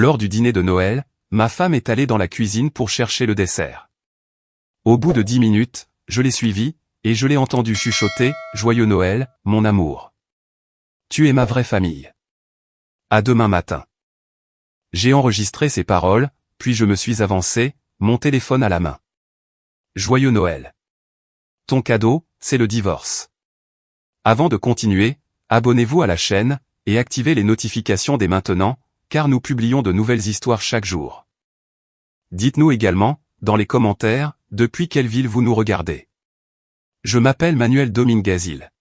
Lors du dîner de Noël, ma femme est allée dans la cuisine pour chercher le dessert. Au bout de 10 minutes, je l'ai suivie, et je l'ai entendu chuchoter « Joyeux Noël, mon amour. Tu es ma vraie famille. À demain matin. » J'ai enregistré ces paroles, puis je me suis avancé, mon téléphone à la main. Joyeux Noël. Ton cadeau, c'est le divorce. Avant de continuer, abonnez-vous à la chaîne, et activez les notifications dès maintenant, car nous publions de nouvelles histoires chaque jour. Dites-nous également, dans les commentaires, depuis quelle ville vous nous regardez. Je m'appelle Manuel Dominguezil.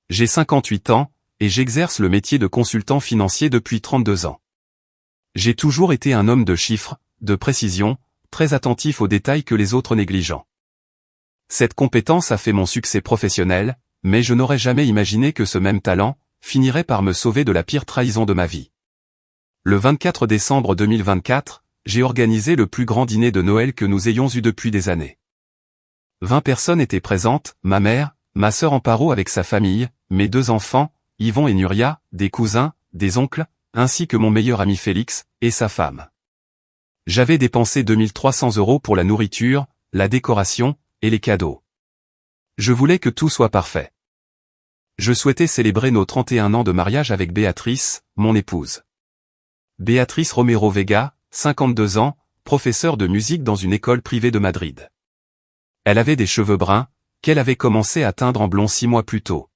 J'ai 58 ans, et j'exerce le métier de consultant financier depuis 32 ans. J'ai toujours été un homme de chiffres, de précision, très attentif aux détails que les autres négligent. Cette compétence a fait mon succès professionnel, mais je n'aurais jamais imaginé que ce même talent finirait par me sauver de la pire trahison de ma vie. Le 24 décembre 2024, j'ai organisé le plus grand dîner de Noël que nous ayons eu depuis des années. 20 personnes étaient présentes, ma mère, ma sœur Amparo avec sa famille, mes 2 enfants, Yvon et Nuria, des cousins, des oncles, ainsi que mon meilleur ami Félix, et sa femme. J'avais dépensé 2300 € pour la nourriture, la décoration, et les cadeaux. Je voulais que tout soit parfait. Je souhaitais célébrer nos 31 ans de mariage avec Béatrice, mon épouse. Béatrice Romero Vega, 52 ans, professeure de musique dans une école privée de Madrid. Elle avait des cheveux bruns, qu'elle avait commencé à teindre en blond 6 mois plus tôt.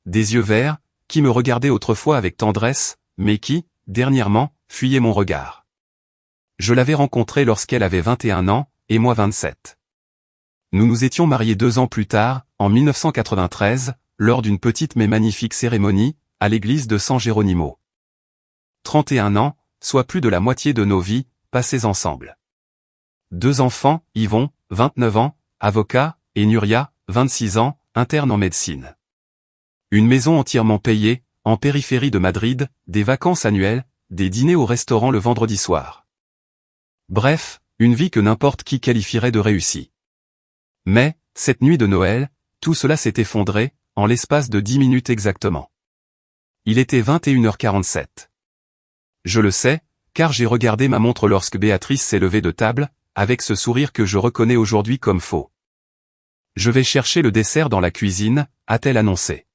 Des yeux verts, qui me regardaient autrefois avec tendresse, mais qui, dernièrement, fuyaient mon regard. Je l'avais rencontrée lorsqu'elle avait 21 ans, et moi 27. Nous nous étions mariés 2 ans plus tard, en 1993, lors d'une petite mais magnifique cérémonie, à l'église de San Geronimo. 31 ans, soit plus de la moitié de nos vies, passées ensemble. 2 enfants, Yvon, 29 ans, avocat, et Nuria, 26 ans, interne en médecine. Une maison entièrement payée, en périphérie de Madrid, des vacances annuelles, des dîners au restaurant le vendredi soir. Bref, une vie que n'importe qui qualifierait de réussie. Mais, cette nuit de Noël, tout cela s'est effondré, en l'espace de 10 minutes exactement. Il était 21h47. Je le sais, car j'ai regardé ma montre lorsque Béatrice s'est levée de table, avec ce sourire que je reconnais aujourd'hui comme faux. Je vais chercher le dessert dans la cuisine, a-t-elle annoncé.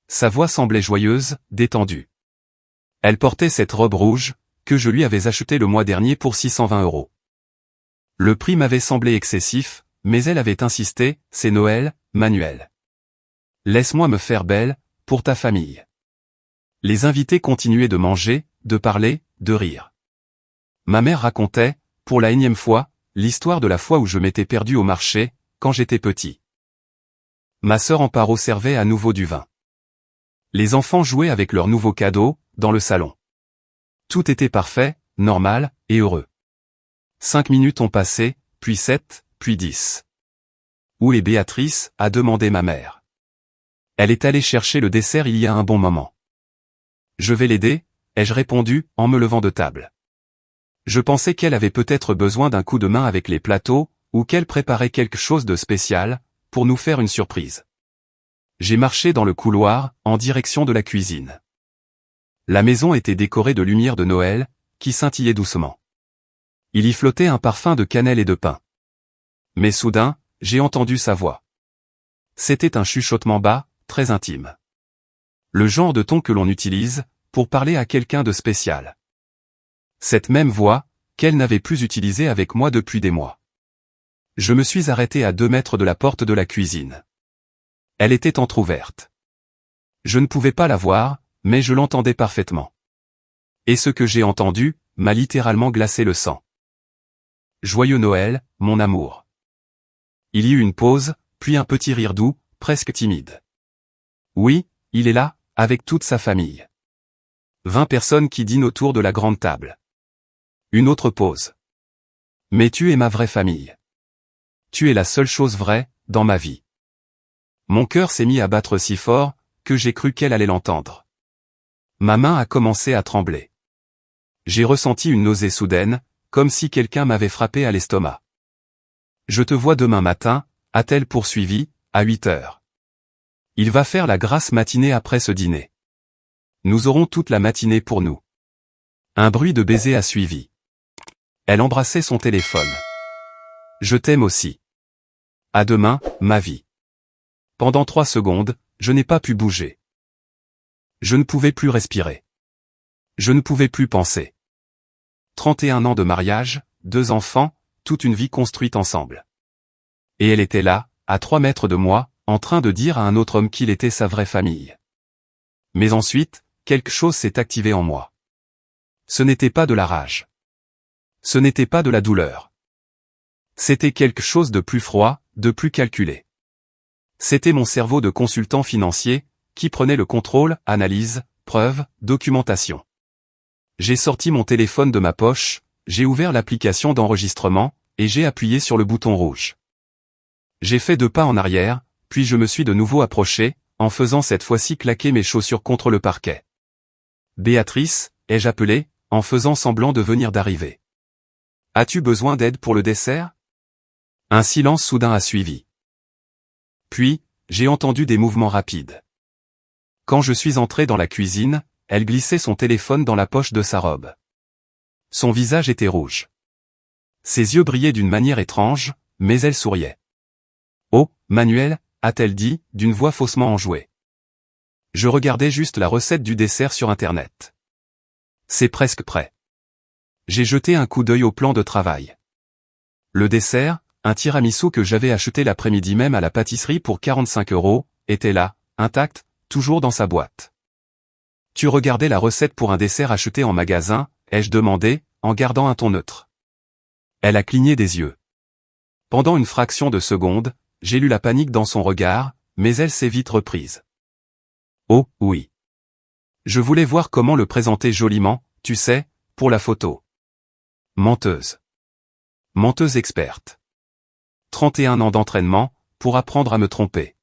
Sa voix semblait joyeuse, détendue. Elle portait cette robe rouge, que je lui avais achetée le mois dernier pour 620 €. Le prix m'avait semblé excessif, mais elle avait insisté, c'est Noël, Manuel. Laisse-moi me faire belle, pour ta famille. Les invités continuaient de manger, de parler, de rire. Ma mère racontait, pour la 1e fois, l'histoire de la fois où je m'étais perdu au marché, quand j'étais petit. Ma sœur Amparo servait à nouveau du vin. Les enfants jouaient avec leurs nouveaux cadeaux, dans le salon. Tout était parfait, normal, et heureux. 5 minutes ont passé, puis 7, puis 10. Où est Béatrice, a demandé ma mère. Elle est allée chercher le dessert il y a un bon moment. Je vais l'aider, ai-je répondu, en me levant de table. Je pensais qu'elle avait peut-être besoin d'un coup de main avec les plateaux, ou qu'elle préparait quelque chose de spécial, pour nous faire une surprise. J'ai marché dans le couloir, en direction de la cuisine. La maison était décorée de lumières de Noël, qui scintillaient doucement. Il y flottait un parfum de cannelle et de pin. Mais soudain, j'ai entendu sa voix. C'était un chuchotement bas, très intime. Le genre de ton que l'on utilise, pour parler à quelqu'un de spécial. Cette même voix, qu'elle n'avait plus utilisée avec moi depuis des mois. Je me suis arrêté à 2 mètres de la porte de la cuisine. Elle était entr'ouverte. Je ne pouvais pas la voir, mais je l'entendais parfaitement. Et ce que j'ai entendu, m'a littéralement glacé le sang. Joyeux Noël, mon amour. Il y eut une pause, puis un petit rire doux, presque timide. Oui, il est là, avec toute sa famille. 20 personnes qui dînent autour de la grande table. Une autre pause. Mais tu es ma vraie famille. Tu es la seule chose vraie, dans ma vie. Mon cœur s'est mis à battre si fort, que j'ai cru qu'elle allait l'entendre. Ma main a commencé à trembler. J'ai ressenti une nausée soudaine, comme si quelqu'un m'avait frappé à l'estomac. Je te vois demain matin, a-t-elle poursuivi, à 8 heures. Il va faire la grasse matinée après ce dîner. Nous aurons toute la matinée pour nous. Un bruit de baiser a suivi. Elle embrassait son téléphone. Je t'aime aussi. À demain, ma vie. Pendant 3 secondes, je n'ai pas pu bouger. Je ne pouvais plus respirer. Je ne pouvais plus penser. 31 ans de mariage, 2 enfants, toute une vie construite ensemble. Et elle était là, à 3 mètres de moi, en train de dire à un autre homme qu'il était sa vraie famille. Mais ensuite, quelque chose s'est activé en moi. Ce n'était pas de la rage. Ce n'était pas de la douleur. C'était quelque chose de plus froid, de plus calculé. C'était mon cerveau de consultant financier, qui prenait le contrôle, analyse, preuve, documentation. J'ai sorti mon téléphone de ma poche, j'ai ouvert l'application d'enregistrement, et j'ai appuyé sur le bouton rouge. J'ai fait 2 pas en arrière, puis je me suis de nouveau approché, en faisant cette fois-ci claquer mes chaussures contre le parquet. Béatrice, ai-je appelé, en faisant semblant de venir d'arriver. As-tu besoin d'aide pour le dessert? Un silence soudain a suivi. Puis, j'ai entendu des mouvements rapides. Quand je suis entré dans la cuisine, elle glissait son téléphone dans la poche de sa robe. Son visage était rouge. Ses yeux brillaient d'une manière étrange, mais elle souriait. « Oh, Manuel » a-t-elle dit, d'une voix faussement enjouée. Je regardais juste la recette du dessert sur Internet. C'est presque prêt. J'ai jeté un coup d'œil au plan de travail. Le dessert, un tiramisu que j'avais acheté l'après-midi même à la pâtisserie pour 45 €, était là, intact, toujours dans sa boîte. Tu regardais la recette pour un dessert acheté en magasin, ai-je demandé, en gardant un ton neutre. Elle a cligné des yeux. Pendant une fraction de seconde, j'ai lu la panique dans son regard, mais elle s'est vite reprise. Oh, oui. Je voulais voir comment le présenter joliment, tu sais, pour la photo. Menteuse. Menteuse experte. 31 ans d'entraînement, pour apprendre à me tromper.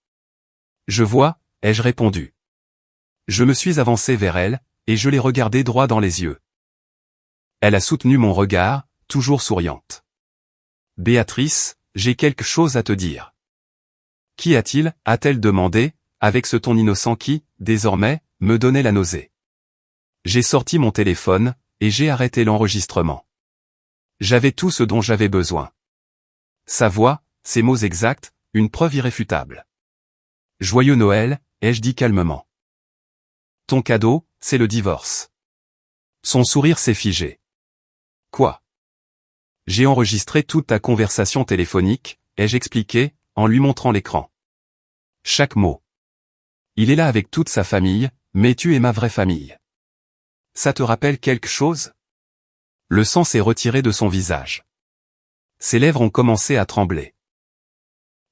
Je vois, ai-je répondu. Je me suis avancé vers elle, et je l'ai regardée droit dans les yeux. Elle a soutenu mon regard, toujours souriante. Béatrice, j'ai quelque chose à te dire. Qu'y a-t-il, a-t-elle demandé, avec ce ton innocent qui, désormais, me donnait la nausée. J'ai sorti mon téléphone, et j'ai arrêté l'enregistrement. J'avais tout ce dont j'avais besoin. Sa voix, ses mots exacts, une preuve irréfutable. Joyeux Noël, ai-je dit calmement. Ton cadeau, c'est le divorce. Son sourire s'est figé. Quoi? J'ai enregistré toute ta conversation téléphonique, ai-je expliqué, en lui montrant l'écran. Chaque mot. Il est là avec toute sa famille, mais tu es ma vraie famille. Ça te rappelle quelque chose? Le sang s'est retiré de son visage. Ses lèvres ont commencé à trembler.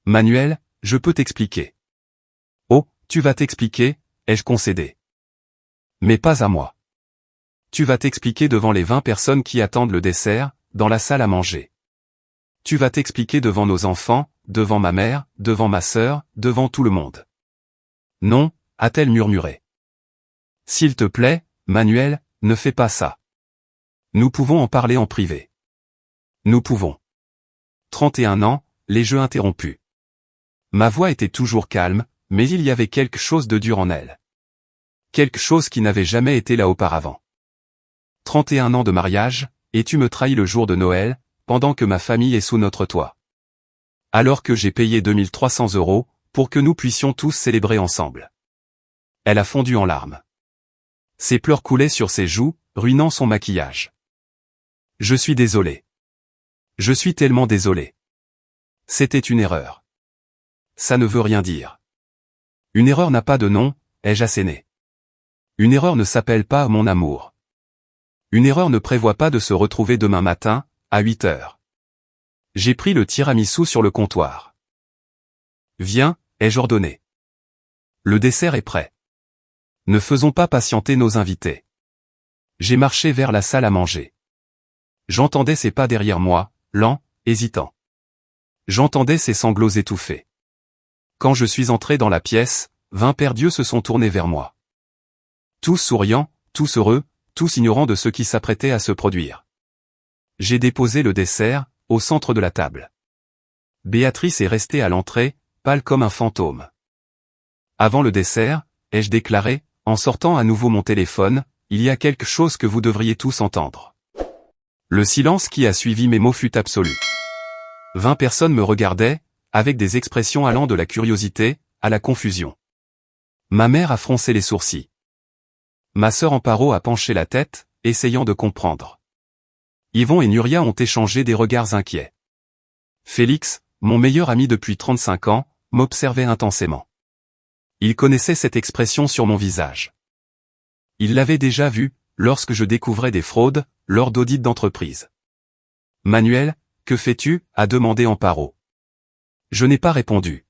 Manuel, je peux t'expliquer. Oh, tu vas t'expliquer, ai-je concédé. Mais pas à moi. Tu vas t'expliquer devant les 20 personnes qui attendent le dessert, dans la salle à manger. Tu vas t'expliquer devant nos enfants, devant ma mère, devant ma sœur, devant tout le monde. Non, a-t-elle murmuré. S'il te plaît, Manuel, ne fais pas ça. Nous pouvons en parler en privé. Nous pouvons. 31 ans, les jeux interrompus. Ma voix était toujours calme, mais il y avait quelque chose de dur en elle. Quelque chose qui n'avait jamais été là auparavant. 31 ans de mariage, et tu me trahis le jour de Noël, pendant que ma famille est sous notre toit. Alors que j'ai payé 2300 € pour que nous puissions tous célébrer ensemble. Elle a fondu en larmes. Ses pleurs coulaient sur ses joues, ruinant son maquillage. Je suis désolé. Je suis tellement désolé. C'était une erreur. Ça ne veut rien dire. Une erreur n'a pas de nom, ai-je asséné. Une erreur ne s'appelle pas mon amour. Une erreur ne prévoit pas de se retrouver demain matin, à 8 heures. J'ai pris le tiramisu sur le comptoir. Viens, ai-je ordonné. Le dessert est prêt. Ne faisons pas patienter nos invités. J'ai marché vers la salle à manger. J'entendais ses pas derrière moi, lents, hésitants. J'entendais ses sanglots étouffés. Quand je suis entré dans la pièce, 20 paires d'yeux se sont tournés vers moi. Tous souriants, tous heureux, tous ignorants de ce qui s'apprêtait à se produire. J'ai déposé le dessert, au centre de la table. Béatrice est restée à l'entrée, pâle comme un fantôme. Avant le dessert, ai-je déclaré, en sortant à nouveau mon téléphone, il y a quelque chose que vous devriez tous entendre. Le silence qui a suivi mes mots fut absolu. 20 personnes me regardaient, avec des expressions allant de la curiosité à la confusion. Ma mère a froncé les sourcils. Ma sœur Amparo a penché la tête, essayant de comprendre. Yvon et Nuria ont échangé des regards inquiets. Félix, mon meilleur ami depuis 35 ans, m'observait intensément. Il connaissait cette expression sur mon visage. Il l'avait déjà vue, lorsque je découvrais des fraudes, lors d'audits d'entreprise. « Manuel, que fais-tu » a demandé Amparo. Je n'ai pas répondu.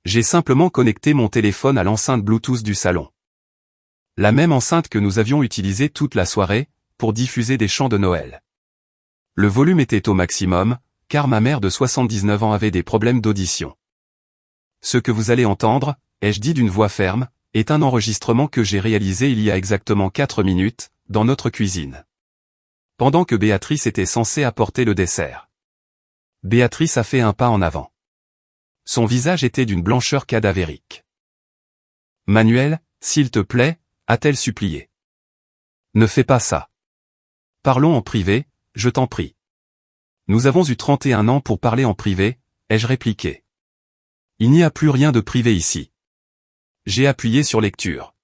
J'ai simplement connecté mon téléphone à l'enceinte Bluetooth du salon. La même enceinte que nous avions utilisée toute la soirée, pour diffuser des chants de Noël. Le volume était au maximum, car ma mère de 79 ans avait des problèmes d'audition. Ce que vous allez entendre, ai-je dit d'une voix ferme, est un enregistrement que j'ai réalisé il y a exactement 4 minutes, dans notre cuisine. Pendant que Béatrice était censée apporter le dessert. Béatrice a fait un pas en avant. Son visage était d'une blancheur cadavérique. « Manuel, s'il te plaît » a-t-elle supplié. « Ne fais pas ça. Parlons en privé, je t'en prie. » Nous avons eu 31 ans pour parler en privé, ai-je répliqué. Il n'y a plus rien de privé ici. J'ai appuyé sur lecture.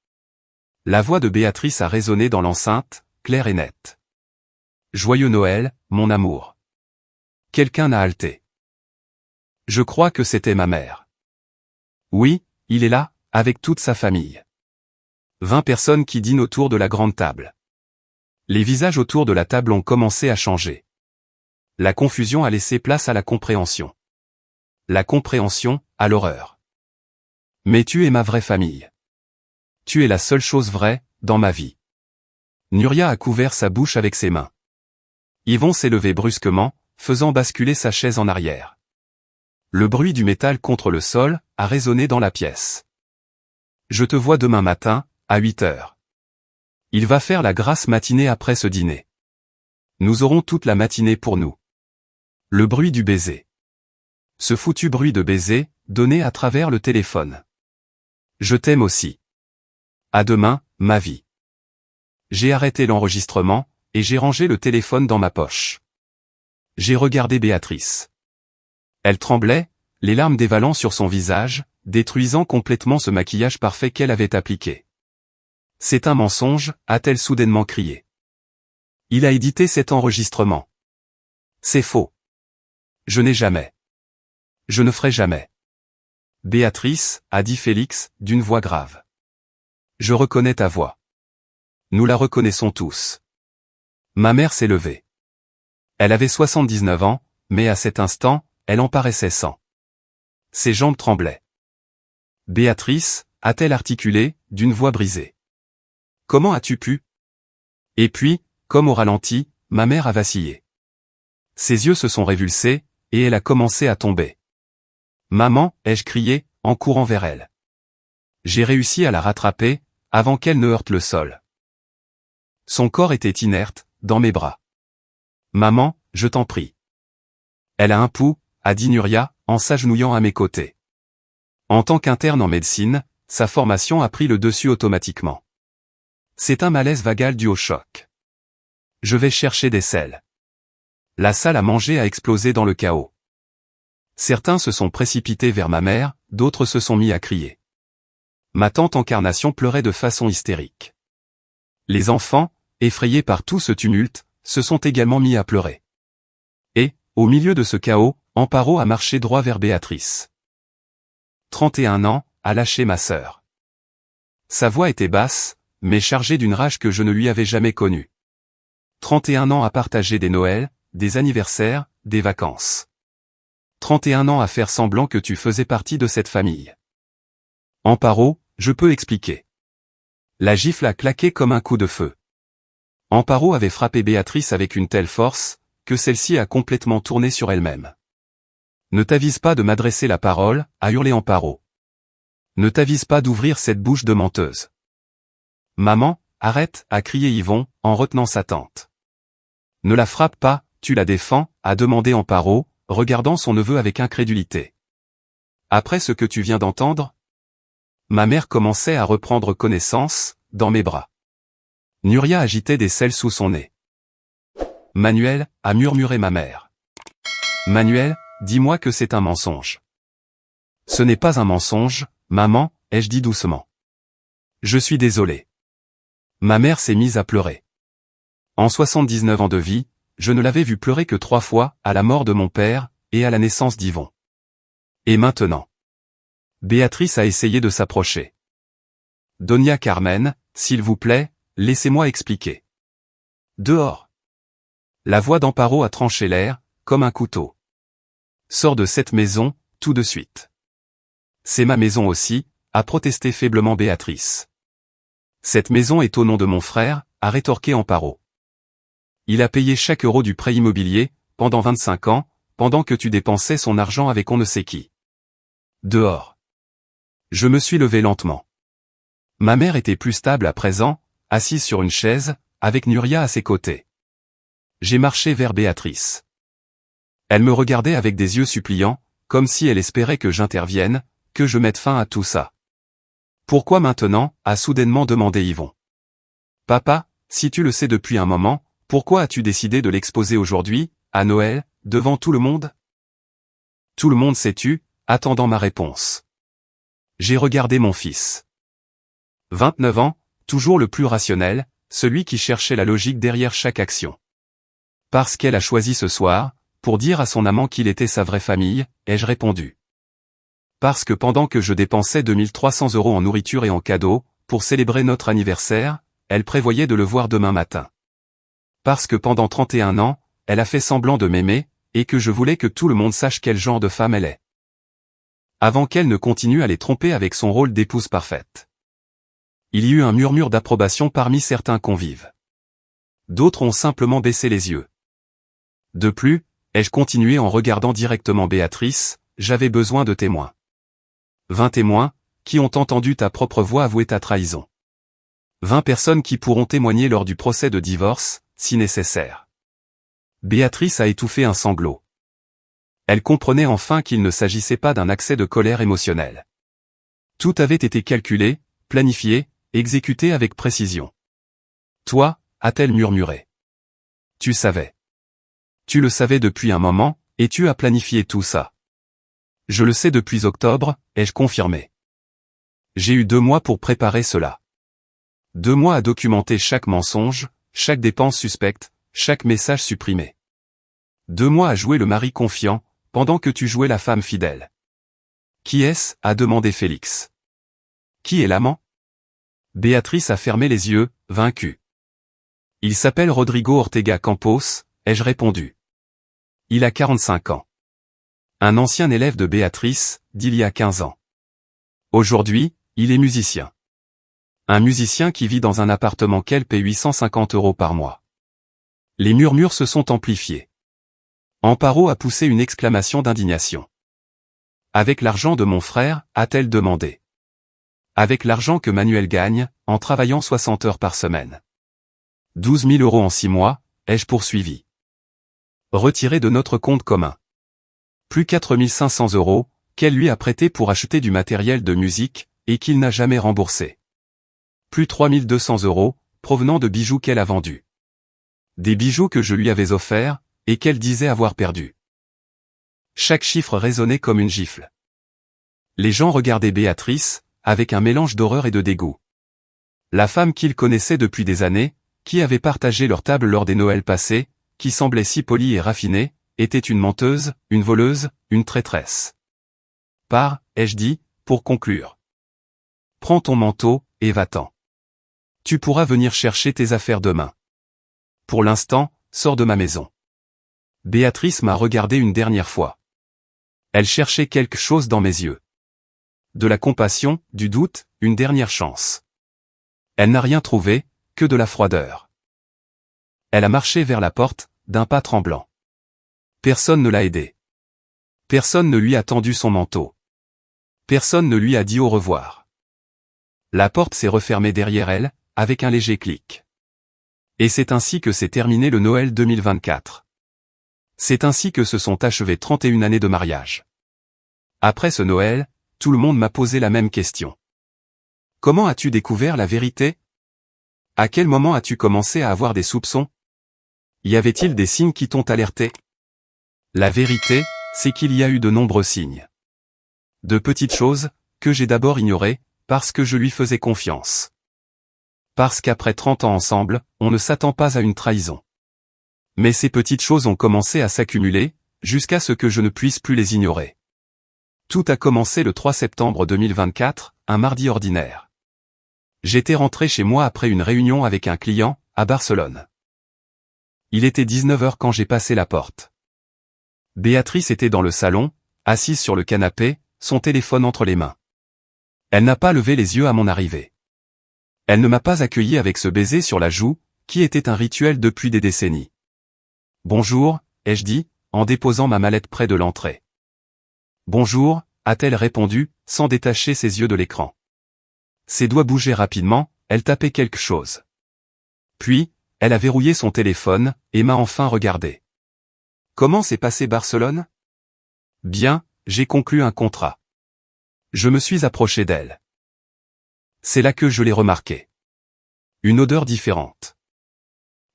La voix de Béatrice a résonné dans l'enceinte, claire et nette. « Joyeux Noël, mon amour. » Quelqu'un a halté. Je crois que c'était ma mère. Oui, il est là, avec toute sa famille. 20 personnes qui dînent autour de la grande table. Les visages autour de la table ont commencé à changer. La confusion a laissé place à la compréhension. La compréhension, à l'horreur. Mais tu es ma vraie famille. Tu es la seule chose vraie, dans ma vie. Nuria a couvert sa bouche avec ses mains. Yvon s'est levé brusquement, faisant basculer sa chaise en arrière. Le bruit du métal contre le sol a résonné dans la pièce. Je te vois demain matin, à 8 heures. Il va faire la grasse matinée après ce dîner. Nous aurons toute la matinée pour nous. Le bruit du baiser. Ce foutu bruit de baiser, donné à travers le téléphone. Je t'aime aussi. À demain, ma vie. J'ai arrêté l'enregistrement, et j'ai rangé le téléphone dans ma poche. J'ai regardé Béatrice. Elle tremblait, les larmes dévalant sur son visage, détruisant complètement ce maquillage parfait qu'elle avait appliqué. « C'est un mensonge » a-t-elle soudainement crié. Il a édité cet enregistrement. C'est faux. Je n'ai jamais. Je ne ferai jamais. Béatrice, a dit Félix, d'une voix grave. Je reconnais ta voix. Nous la reconnaissons tous. Ma mère s'est levée. Elle avait 79 ans, mais à cet instant, elle en paraissait 100. Ses jambes tremblaient. Béatrice, a-t-elle articulé, d'une voix brisée. Comment as-tu pu? Et puis, comme au ralenti, ma mère a vacillé. Ses yeux se sont révulsés, et elle a commencé à tomber. Maman, ai-je crié, en courant vers elle. J'ai réussi à la rattraper, avant qu'elle ne heurte le sol. Son corps était inerte, dans mes bras. Maman, je t'en prie. Elle a un pouls, a dit Nuria, en s'agenouillant à mes côtés. En tant qu'interne en médecine, sa formation a pris le dessus automatiquement. C'est un malaise vagal dû au choc. Je vais chercher des selles. La salle à manger a explosé dans le chaos. Certains se sont précipités vers ma mère, d'autres se sont mis à crier. Ma tante Encarnation pleurait de façon hystérique. Les enfants, effrayés par tout ce tumulte, se sont également mis à pleurer. Et, au milieu de ce chaos, Amparo a marché droit vers Béatrice. 31 ans, a lâché ma sœur. Sa voix était basse, mais chargée d'une rage que je ne lui avais jamais connue. 31 ans à partager des Noëls, des anniversaires, des vacances. 31 ans à faire semblant que tu faisais partie de cette famille. Amparo, je peux expliquer. La gifle a claqué comme un coup de feu. Amparo avait frappé Béatrice avec une telle force, que celle-ci a complètement tourné sur elle-même. Ne t'avise pas de m'adresser la parole, a hurlé Amparo. Ne t'avise pas d'ouvrir cette bouche de menteuse. Maman, arrête, a crié Yvon, en retenant sa tante. Ne la frappe pas, tu la défends, a demandé Amparo, regardant son neveu avec incrédulité. Après ce que tu viens d'entendre? Ma mère commençait à reprendre connaissance, dans mes bras. Nuria agitait des selles sous son nez. Manuel, a murmuré ma mère. Manuel, dis-moi que c'est un mensonge. Ce n'est pas un mensonge, maman, ai-je dit doucement. Je suis désolé. Ma mère s'est mise à pleurer. En 79 ans de vie, je ne l'avais vue pleurer que 3 fois, à la mort de mon père, et à la naissance d'Yvon. Et maintenant? Béatrice a essayé de s'approcher. Doña Carmen, s'il vous plaît, laissez-moi expliquer. Dehors. La voix d'Amparo a tranché l'air, comme un couteau. Sors de cette maison, tout de suite. C'est ma maison aussi, a protesté faiblement Béatrice. Cette maison est au nom de mon frère, a rétorqué Amparo. Il a payé chaque euro du prêt immobilier, pendant 25 ans, pendant que tu dépensais son argent avec on ne sait qui. Dehors. Je me suis levé lentement. Ma mère était plus stable à présent, assise sur une chaise, avec Nuria à ses côtés. J'ai marché vers Béatrice. Elle me regardait avec des yeux suppliants, comme si elle espérait que j'intervienne, que je mette fin à tout ça. Pourquoi maintenant, a soudainement demandé Yvon. Papa, si tu le sais depuis un moment, pourquoi as-tu décidé de l'exposer aujourd'hui, à Noël, devant tout le monde? Tout le monde s'est tu, attendant ma réponse. J'ai regardé mon fils. 29 ans, toujours le plus rationnel, celui qui cherchait la logique derrière chaque action. Parce qu'elle a choisi ce soir, pour dire à son amant qu'il était sa vraie famille, ai-je répondu. Parce que pendant que je dépensais 2300 € en nourriture et en cadeaux, pour célébrer notre anniversaire, elle prévoyait de le voir demain matin. Parce que pendant 31 ans, elle a fait semblant de m'aimer, et que je voulais que tout le monde sache quel genre de femme elle est. Avant qu'elle ne continue à les tromper avec son rôle d'épouse parfaite. Il y eut un murmure d'approbation parmi certains convives. D'autres ont simplement baissé les yeux. De plus, ai-je continué en regardant directement Béatrice, j'avais besoin de témoins. 20 témoins, qui ont entendu ta propre voix avouer ta trahison. 20 personnes qui pourront témoigner lors du procès de divorce, si nécessaire. Béatrice a étouffé un sanglot. Elle comprenait enfin qu'il ne s'agissait pas d'un accès de colère émotionnelle. Tout avait été calculé, planifié, exécuté avec précision. Toi, a-t-elle murmuré. Tu savais. Tu le savais depuis un moment, et tu as planifié tout ça. Je le sais depuis octobre, ai-je confirmé. J'ai eu 2 mois pour préparer cela. 2 mois à documenter chaque mensonge, chaque dépense suspecte, chaque message supprimé. 2 mois à jouer le mari confiant, pendant que tu jouais la femme fidèle. Qui est-ce, a demandé Félix. Qui est l'amant? Béatrice a fermé les yeux, vaincue. Il s'appelle Rodrigo Ortega Campos, ai-je répondu. Il a 45 ans. Un ancien élève de Béatrice, d'il y a 15 ans. Aujourd'hui, il est musicien. Un musicien qui vit dans un appartement qu'elle paie 850 € par mois. Les murmures se sont amplifiés. Amparo a poussé une exclamation d'indignation. Avec l'argent de mon frère, a-t-elle demandé. Avec l'argent que Manuel gagne, en travaillant 60 heures par semaine. 12 000 € en 6 mois, ai-je poursuivi. Retiré de notre compte commun. Plus 4 500 € qu'elle lui a prêté pour acheter du matériel de musique, et qu'il n'a jamais remboursé. Plus 3 200 € provenant de bijoux qu'elle a vendus. Des bijoux que je lui avais offerts, et qu'elle disait avoir perdus. Chaque chiffre résonnait comme une gifle. Les gens regardaient Béatrice, avec un mélange d'horreur et de dégoût. La femme qu'ils connaissaient depuis des années, qui avait partagé leur table lors des Noëls passés, qui semblait si polie et raffinée, était une menteuse, une voleuse, une traîtresse. Ai-je dit, pour conclure. Prends ton manteau, et va-t'en. Tu pourras venir chercher tes affaires demain. Pour l'instant, sors de ma maison. Béatrice m'a regardé une dernière fois. Elle cherchait quelque chose dans mes yeux. De la compassion, du doute, une dernière chance. Elle n'a rien trouvé, que de la froideur. Elle a marché vers la porte, d'un pas tremblant. Personne ne l'a aidée. Personne ne lui a tendu son manteau. Personne ne lui a dit au revoir. La porte s'est refermée derrière elle, avec un léger clic. Et c'est ainsi que s'est terminé le Noël 2024. C'est ainsi que se sont achevées 31 années de mariage. Après ce Noël, tout le monde m'a posé la même question. Comment as-tu découvert la vérité? À quel moment as-tu commencé à avoir des soupçons? Y avait-il des signes qui t'ont alerté? La vérité, c'est qu'il y a eu de nombreux signes. De petites choses, que j'ai d'abord ignorées, parce que je lui faisais confiance. Parce qu'après 30 ans ensemble, on ne s'attend pas à une trahison. Mais ces petites choses ont commencé à s'accumuler, jusqu'à ce que je ne puisse plus les ignorer. Tout a commencé le 3 septembre 2024, un mardi ordinaire. J'étais rentré chez moi après une réunion avec un client, à Barcelone. Il était 19 h quand j'ai passé la porte. Béatrice était dans le salon, assise sur le canapé, son téléphone entre les mains. Elle n'a pas levé les yeux à mon arrivée. Elle ne m'a pas accueilli avec ce baiser sur la joue, qui était un rituel depuis des décennies. « Bonjour », ai-je dit, en déposant ma mallette près de l'entrée. « Bonjour », a-t-elle répondu, sans détacher ses yeux de l'écran. Ses doigts bougeaient rapidement, elle tapait quelque chose. Puis, elle a verrouillé son téléphone, et m'a enfin regardé. « Comment s'est passé Barcelone ? » Bien, j'ai conclu un contrat. Je me suis approché d'elle. C'est là que je l'ai remarqué. Une odeur différente.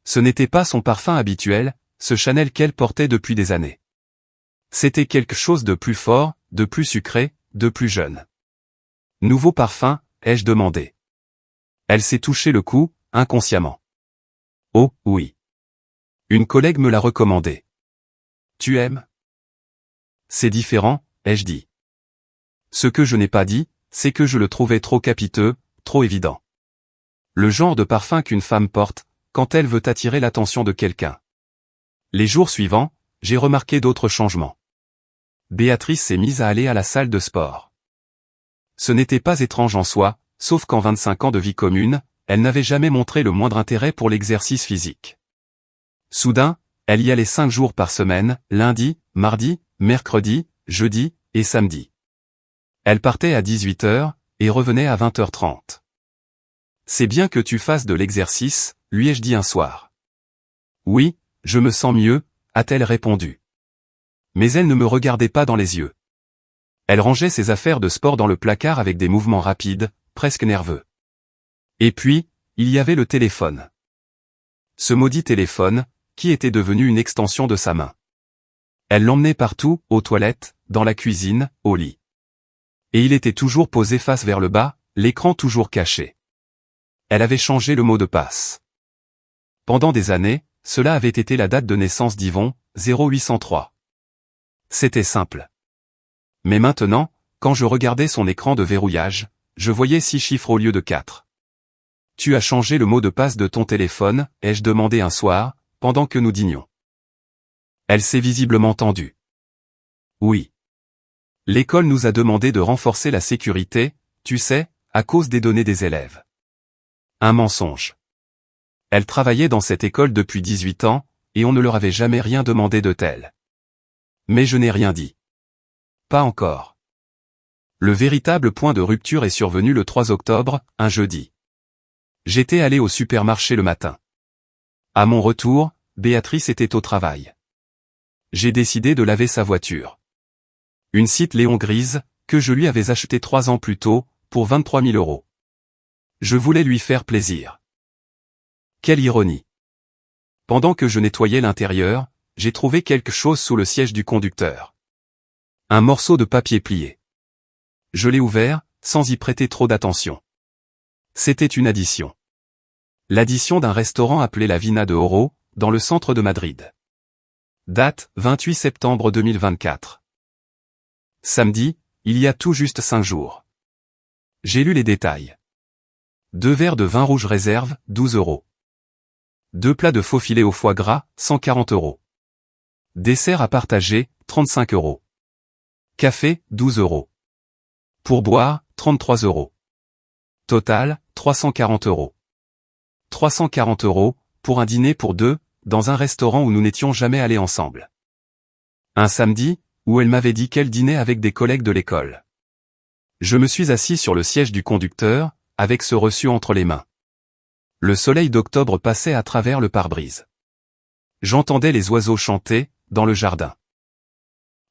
Ce n'était pas son parfum habituel, ce Chanel qu'elle portait depuis des années. C'était quelque chose de plus fort, de plus sucré, de plus jeune. « Nouveau parfum ?» ai-je demandé. Elle s'est touché le cou, inconsciemment. « Oh, oui. Une collègue me l'a recommandé. »« Tu aimes ?»« C'est différent » ai-je dit. Ce que je n'ai pas dit, c'est que je le trouvais trop capiteux, trop évident. Le genre de parfum qu'une femme porte, quand elle veut attirer l'attention de quelqu'un. Les jours suivants, j'ai remarqué d'autres changements. Béatrice s'est mise à aller à la salle de sport. Ce n'était pas étrange en soi, sauf qu'en 25 ans de vie commune, elle n'avait jamais montré le moindre intérêt pour l'exercice physique. Soudain, elle y allait 5 jours par semaine, lundi, mardi, mercredi, jeudi et samedi. Elle partait à 18 h et revenait à 20 h 30. « C'est bien que tu fasses de l'exercice, lui ai-je dit un soir. »« Oui, je me sens mieux », a-t-elle répondu. Mais elle ne me regardait pas dans les yeux. Elle rangeait ses affaires de sport dans le placard avec des mouvements rapides, presque nerveux. Et puis, il y avait le téléphone. Ce maudit téléphone, qui était devenu une extension de sa main. Elle l'emmenait partout, aux toilettes, dans la cuisine, au lit. Et il était toujours posé face vers le bas, l'écran toujours caché. Elle avait changé le mot de passe. Pendant des années, cela avait été la date de naissance d'Yvon, 0803. C'était simple. Mais maintenant, quand je regardais son écran de verrouillage, je voyais 6 chiffres au lieu de 4. « Tu as changé le mot de passe de ton téléphone ?» ai-je demandé un soir, pendant que nous dînions. Elle s'est visiblement tendue. « Oui. L'école nous a demandé de renforcer la sécurité, tu sais, à cause des données des élèves. » Un mensonge. Elle travaillait dans cette école depuis 18 ans, et on ne leur avait jamais rien demandé de tel. Mais je n'ai rien dit. Pas encore. Le véritable point de rupture est survenu le 3 octobre, un jeudi. J'étais allé au supermarché le matin. À mon retour, Béatrice était au travail. J'ai décidé de laver sa voiture. Une Seat Léon grise, que je lui avais achetée 3 ans plus tôt, pour 23 000 €. Je voulais lui faire plaisir. Quelle ironie. Pendant que je nettoyais l'intérieur, j'ai trouvé quelque chose sous le siège du conducteur. Un morceau de papier plié. Je l'ai ouvert, sans y prêter trop d'attention. C'était une addition. L'addition d'un restaurant appelé la Vina de Oro, dans le centre de Madrid. Date, 28 septembre 2024. Samedi, il y a tout juste 5 jours. J'ai lu les détails. 2 verres de vin rouge réserve, 12 €. 2 plats de faux filet au foie gras, 140 €. Dessert à partager, 35 €. Café, 12 €. Pourboire, 33 €. Total, 340 €. 340 € pour un dîner pour 2, dans un restaurant où nous n'étions jamais allés ensemble. Un samedi, où elle m'avait dit qu'elle dînait avec des collègues de l'école. Je me suis assis sur le siège du conducteur, avec ce reçu entre les mains. Le soleil d'octobre passait à travers le pare-brise. J'entendais les oiseaux chanter, dans le jardin.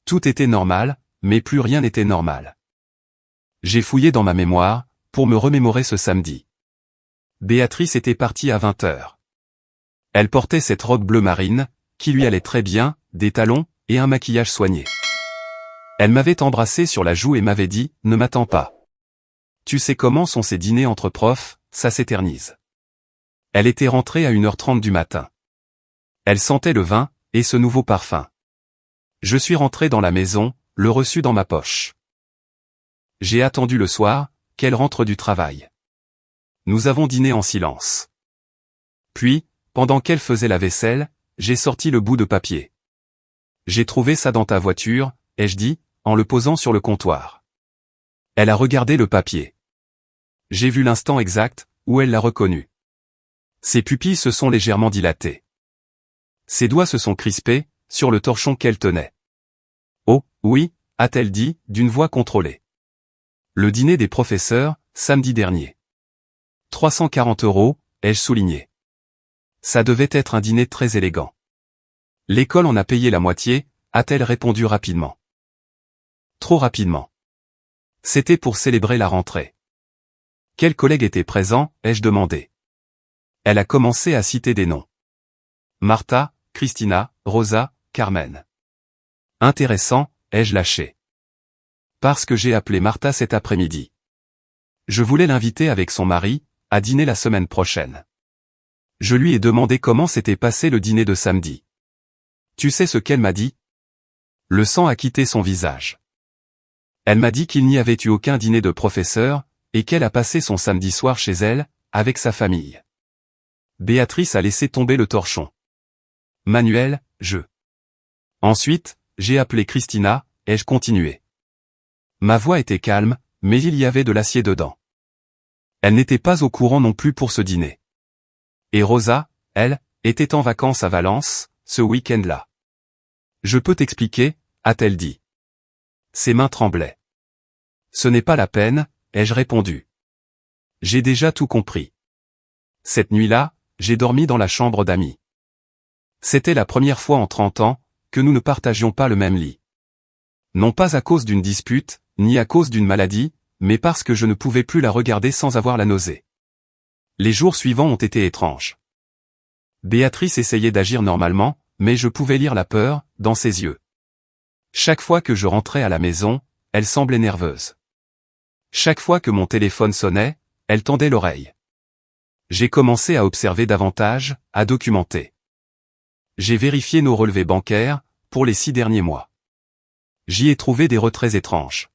Tout était normal, mais plus rien n'était normal. J'ai fouillé dans ma mémoire, pour me remémorer ce samedi. Béatrice était partie à 20h. Elle portait cette robe bleu marine, qui lui allait très bien, des talons, et un maquillage soigné. Elle m'avait embrassé sur la joue et m'avait dit « Ne m'attends pas. Tu sais comment sont ces dîners entre profs, ça s'éternise. » Elle était rentrée à 1h30 du matin. Elle sentait le vin, et ce nouveau parfum. Je suis rentré dans la maison, le reçu dans ma poche. J'ai attendu le soir, qu'elle rentre du travail. Nous avons dîné en silence. Puis, pendant qu'elle faisait la vaisselle, j'ai sorti le bout de papier. J'ai trouvé ça dans ta voiture, ai-je dit, en le posant sur le comptoir. Elle a regardé le papier. J'ai vu l'instant exact, où elle l'a reconnu. Ses pupilles se sont légèrement dilatées. Ses doigts se sont crispés, sur le torchon qu'elle tenait. Oh, oui, a-t-elle dit, d'une voix contrôlée. Le dîner des professeurs, samedi dernier. 340 €, ai-je souligné. Ça devait être un dîner très élégant. L'école en a payé la moitié, a-t-elle répondu rapidement. Trop rapidement. C'était pour célébrer la rentrée. Quels collègues étaient présents, ai-je demandé. Elle a commencé à citer des noms. Martha, Christina, Rosa, Carmen. Intéressant, ai-je lâché. Parce que j'ai appelé Martha cet après-midi. Je voulais l'inviter avec son mari, à dîner la semaine prochaine. Je lui ai demandé comment s'était passé le dîner de samedi. Tu sais ce qu'elle m'a dit? Le sang a quitté son visage. Elle m'a dit qu'il n'y avait eu aucun dîner de professeur, et qu'elle a passé son samedi soir chez elle, avec sa famille. Béatrice a laissé tomber le torchon. Manuel, je. Ensuite, j'ai appelé Christina, ai-je continué. Ma voix était calme, mais il y avait de l'acier dedans. Elle n'était pas au courant non plus pour ce dîner. Et Rosa, elle, était en vacances à Valence, ce week-end-là. Je peux t'expliquer, a-t-elle dit. Ses mains tremblaient. Ce n'est pas la peine, ai-je répondu. J'ai déjà tout compris. Cette nuit-là, j'ai dormi dans la chambre d'amis. C'était la première fois en 30 ans, que nous ne partagions pas le même lit. Non pas à cause d'une dispute, ni à cause d'une maladie, mais parce que je ne pouvais plus la regarder sans avoir la nausée. Les jours suivants ont été étranges. Béatrice essayait d'agir normalement, mais je pouvais lire la peur, dans ses yeux. Chaque fois que je rentrais à la maison, elle semblait nerveuse. Chaque fois que mon téléphone sonnait, elle tendait l'oreille. J'ai commencé à observer davantage, à documenter. J'ai vérifié nos relevés bancaires, pour les 6 derniers mois. J'y ai trouvé des retraits étranges.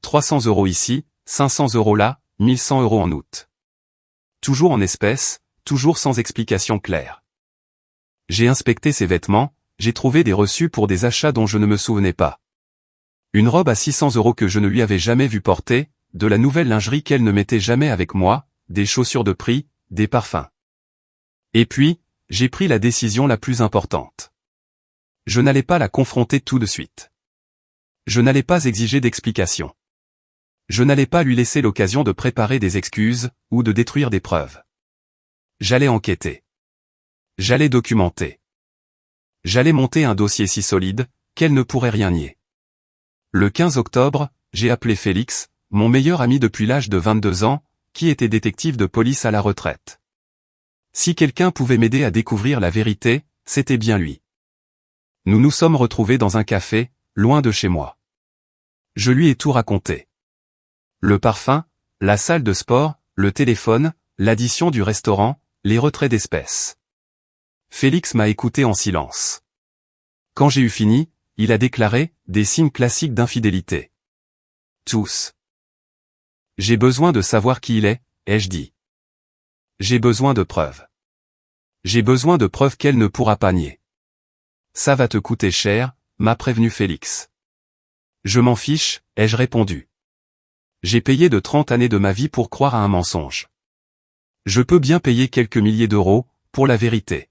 300 € ici, 500 € là, 1100 € en août. Toujours en espèces, toujours sans explication claire. J'ai inspecté ses vêtements, j'ai trouvé des reçus pour des achats dont je ne me souvenais pas. Une robe à 600 € que je ne lui avais jamais vue porter, de la nouvelle lingerie qu'elle ne mettait jamais avec moi, des chaussures de prix, des parfums. Et puis, j'ai pris la décision la plus importante. Je n'allais pas la confronter tout de suite. Je n'allais pas exiger d'explications. Je n'allais pas lui laisser l'occasion de préparer des excuses, ou de détruire des preuves. J'allais enquêter. J'allais documenter. J'allais monter un dossier si solide, qu'elle ne pourrait rien nier. Le 15 octobre, j'ai appelé Félix, mon meilleur ami depuis l'âge de 22 ans, qui était détective de police à la retraite. Si quelqu'un pouvait m'aider à découvrir la vérité, c'était bien lui. Nous nous sommes retrouvés dans un café, loin de chez moi. Je lui ai tout raconté. Le parfum, la salle de sport, le téléphone, l'addition du restaurant, les retraits d'espèces. Félix m'a écouté en silence. Quand j'ai eu fini, il a déclaré, des signes classiques d'infidélité. Tous. J'ai besoin de savoir qui il est, ai-je dit. J'ai besoin de preuves. J'ai besoin de preuves qu'elle ne pourra pas nier. Ça va te coûter cher, m'a prévenu Félix. Je m'en fiche, ai-je répondu. J'ai payé de 30 années de ma vie pour croire à un mensonge. Je peux bien payer quelques milliers d'euros, pour la vérité.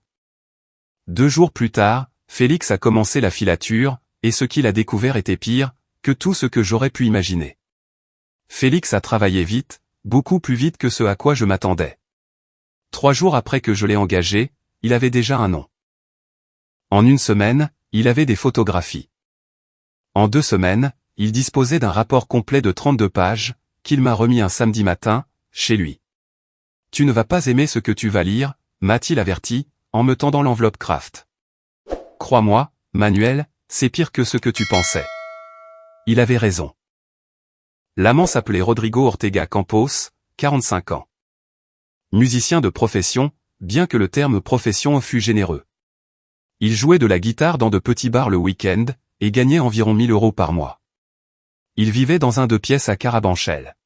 2 jours plus tard, Félix a commencé la filature, et ce qu'il a découvert était pire, que tout ce que j'aurais pu imaginer. Félix a travaillé vite, beaucoup plus vite que ce à quoi je m'attendais. 3 jours après que je l'ai engagé, il avait déjà un nom. En 1 semaine, il avait des photographies. En 2 semaines, il disposait d'un rapport complet de 32 pages, qu'il m'a remis un samedi matin, chez lui. Tu ne vas pas aimer ce que tu vas lire, m'a-t-il averti, en me tendant l'enveloppe Kraft. Crois-moi, Manuel, c'est pire que ce que tu pensais. Il avait raison. L'amant s'appelait Rodrigo Ortega Campos, 45 ans. Musicien de profession, bien que le terme profession fût généreux. Il jouait de la guitare dans de petits bars le week-end, et gagnait environ 1000 € par mois. Il vivait dans un 2 pièces à Carabanchel.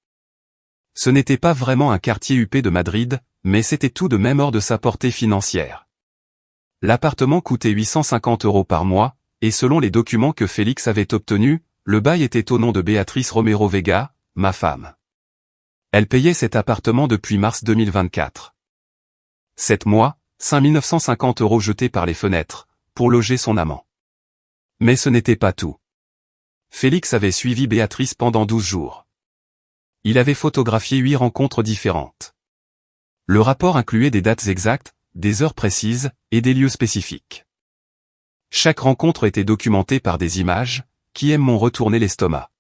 Ce n'était pas vraiment un quartier huppé de Madrid, mais c'était tout de même hors de sa portée financière. L'appartement coûtait 850 € par mois, et selon les documents que Félix avait obtenus, le bail était au nom de Béatrice Romero Vega, ma femme. Elle payait cet appartement depuis mars 2024. 7 mois, 5950 € jetés par les fenêtres, pour loger son amant. Mais ce n'était pas tout. Félix avait suivi Béatrice pendant 12 jours. Il avait photographié 8 rencontres différentes. Le rapport incluait des dates exactes, des heures précises, et des lieux spécifiques. Chaque rencontre était documentée par des images, qui m'ont retourné l'estomac.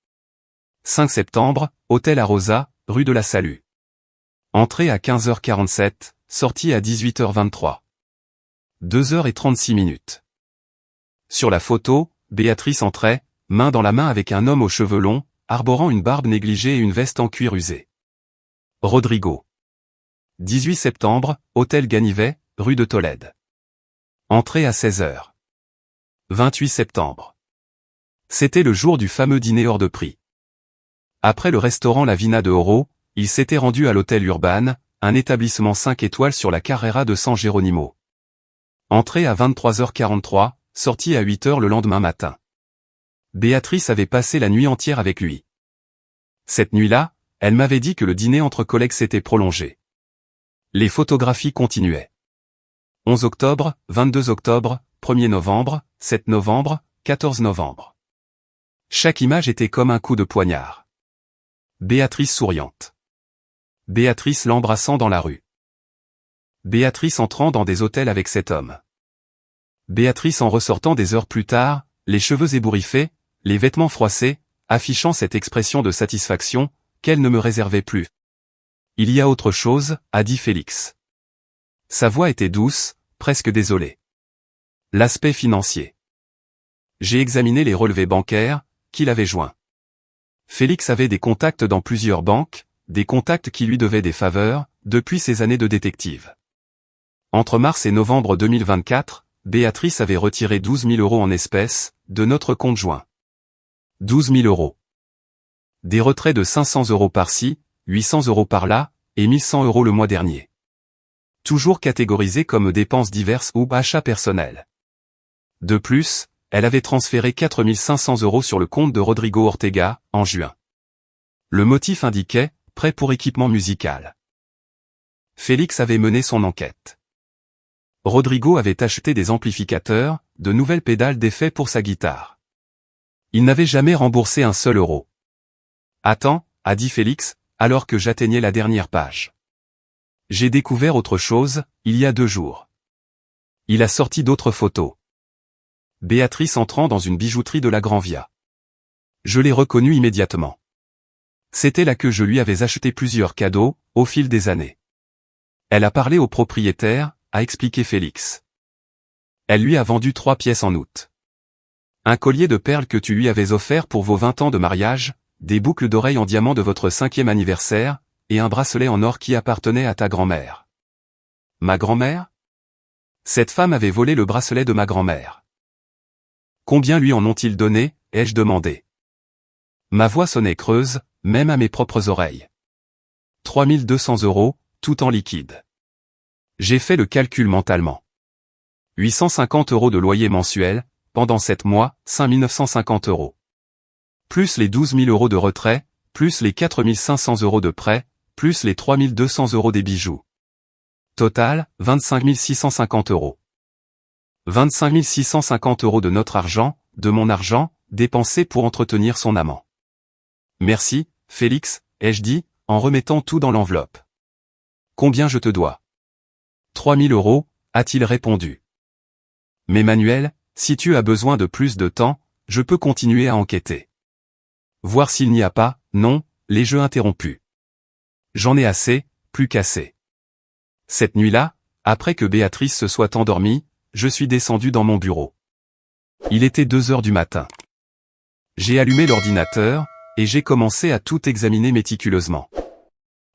5 septembre, Hôtel Arosa, rue de la Salue. Entrée à 15h47, sortie à 18h23. 2h36. Sur la photo, Béatrice entrait, main dans la main avec un homme aux cheveux longs, arborant une barbe négligée et une veste en cuir usé. Rodrigo. 18 septembre, Hôtel Ganivet, rue de Tolède. Entrée à 16h. 28 septembre. C'était le jour du fameux dîner hors de prix. Après le restaurant La Vina de Oro, il s'était rendu à l'hôtel Urban, un établissement 5 étoiles sur la Carrera de San Geronimo. Entrée à 23h43, sortie à 8h le lendemain matin. Béatrice avait passé la nuit entière avec lui. Cette nuit-là, elle m'avait dit que le dîner entre collègues s'était prolongé. Les photographies continuaient. 11 octobre, 22 octobre, 1er novembre, 7 novembre, 14 novembre. Chaque image était comme un coup de poignard. Béatrice souriante. Béatrice l'embrassant dans la rue. Béatrice entrant dans des hôtels avec cet homme. Béatrice en ressortant des heures plus tard, les cheveux ébouriffés, les vêtements froissés, affichant cette expression de satisfaction, qu'elle ne me réservait plus. Il y a autre chose, a dit Félix. Sa voix était douce, presque désolée. L'aspect financier. J'ai examiné les relevés bancaires, qu'il avait joints. Félix avait des contacts dans plusieurs banques, des contacts qui lui devaient des faveurs, depuis ses années de détective. Entre mars et novembre 2024, Béatrice avait retiré 12 000 € en espèces, de notre compte joint. 12 000 €. Des retraits de 500 € par-ci, 800 € par-là, et 1100 € le mois dernier. Toujours catégorisés comme dépenses diverses ou achats personnels. De plus, elle avait transféré 4 500 € sur le compte de Rodrigo Ortega, en juin. Le motif indiquait « prêt pour équipement musical ». Félix avait mené son enquête. Rodrigo avait acheté des amplificateurs, de nouvelles pédales d'effet pour sa guitare. Il n'avait jamais remboursé un seul euro. « Attends », a dit Félix, alors que j'atteignais la dernière page. J'ai découvert autre chose, il y a 2 jours. Il a sorti d'autres photos. Béatrice entrant dans une bijouterie de la Grand Via. Je l'ai reconnue immédiatement. C'était là que je lui avais acheté plusieurs cadeaux, au fil des années. Elle a parlé au propriétaire, a expliqué Félix. Elle lui a vendu 3 pièces en août. Un collier de perles que tu lui avais offert pour vos 20 ans de mariage, des boucles d'oreilles en diamant de votre 5e anniversaire, et un bracelet en or qui appartenait à ta grand-mère. Ma grand-mère ? Cette femme avait volé le bracelet de ma grand-mère. Combien lui en ont-ils donné, ai-je demandé. Ma voix sonnait creuse, même à mes propres oreilles. 3 200 €, tout en liquide. J'ai fait le calcul mentalement. 850 € de loyer mensuel, pendant 7 mois, 5 950 €. Plus les 12 000 € de retrait, plus les 4 500 € de prêt, plus les 3 200 € des bijoux. Total, 25 650 €. 25 650 € de notre argent, de mon argent, dépensé pour entretenir son amant. Merci, Félix, ai-je dit, en remettant tout dans l'enveloppe. Combien je te dois ? 3 000 €, a-t-il répondu. Mais Manuel, si tu as besoin de plus de temps, je peux continuer à enquêter. Voir s'il n'y a pas, non, les jeux interrompus. J'en ai assez, plus qu'assez. Cette nuit-là, après que Béatrice se soit endormie, je suis descendu dans mon bureau. Il était 2 heures du matin. J'ai allumé l'ordinateur, et j'ai commencé à tout examiner méticuleusement.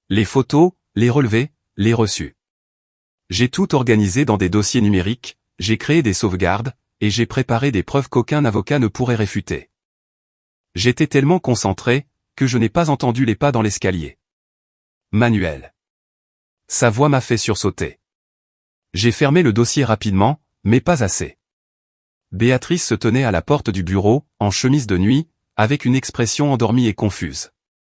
Les photos, les relevés, les reçus. J'ai tout organisé dans des dossiers numériques, j'ai créé des sauvegardes, et j'ai préparé des preuves qu'aucun avocat ne pourrait réfuter. J'étais tellement concentré, que je n'ai pas entendu les pas dans l'escalier. Manuel. Sa voix m'a fait sursauter. J'ai fermé le dossier rapidement, mais pas assez. Béatrice se tenait à la porte du bureau, en chemise de nuit, avec une expression endormie et confuse.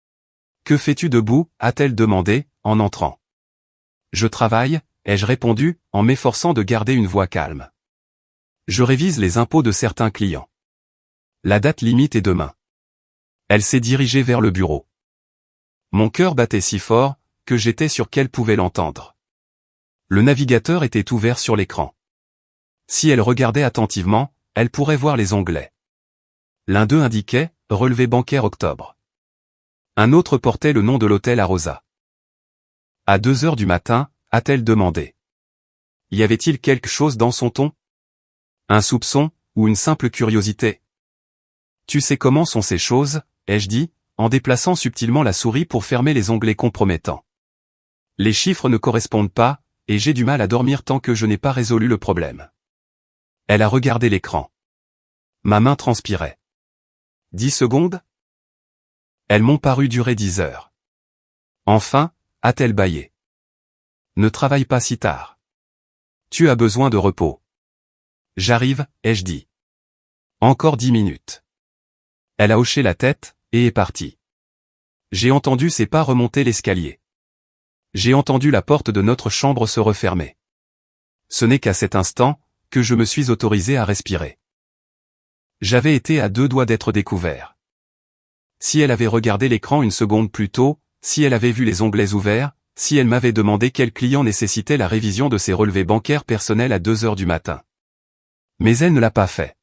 « Que fais-tu debout » a-t-elle demandé, en entrant. « Je travaille » ai-je répondu, en m'efforçant de garder une voix calme. « Je révise les impôts de certains clients. La date limite est demain. » Elle s'est dirigée vers le bureau. Mon cœur battait si fort, que j'étais sûr qu'elle pouvait l'entendre. Le navigateur était ouvert sur l'écran. Si elle regardait attentivement, elle pourrait voir les onglets. L'un d'eux indiquait « Relevé bancaire octobre ». Un autre portait le nom de l'hôtel Arosa. À 2 heures du matin, a-t-elle demandé. Y avait-il quelque chose dans son ton? Un soupçon, ou une simple curiosité? Tu sais comment sont ces choses, ai-je dit, en déplaçant subtilement la souris pour fermer les onglets compromettants. Les chiffres ne correspondent pas, et j'ai du mal à dormir tant que je n'ai pas résolu le problème. Elle a regardé l'écran. Ma main transpirait. 10 secondes? Elles m'ont paru durer 10 heures. Enfin, a-t-elle bâillé. Ne travaille pas si tard. Tu as besoin de repos. J'arrive, ai-je dit. Encore 10 minutes. Elle a hoché la tête, et est partie. J'ai entendu ses pas remonter l'escalier. J'ai entendu la porte de notre chambre se refermer. Ce n'est qu'à cet instant, que je me suis autorisé à respirer. J'avais été à 2 doigts d'être découvert. Si elle avait regardé l'écran une seconde plus tôt, si elle avait vu les onglets ouverts, si elle m'avait demandé quel client nécessitait la révision de ses relevés bancaires personnels à 2 heures du matin. Mais elle ne l'a pas fait.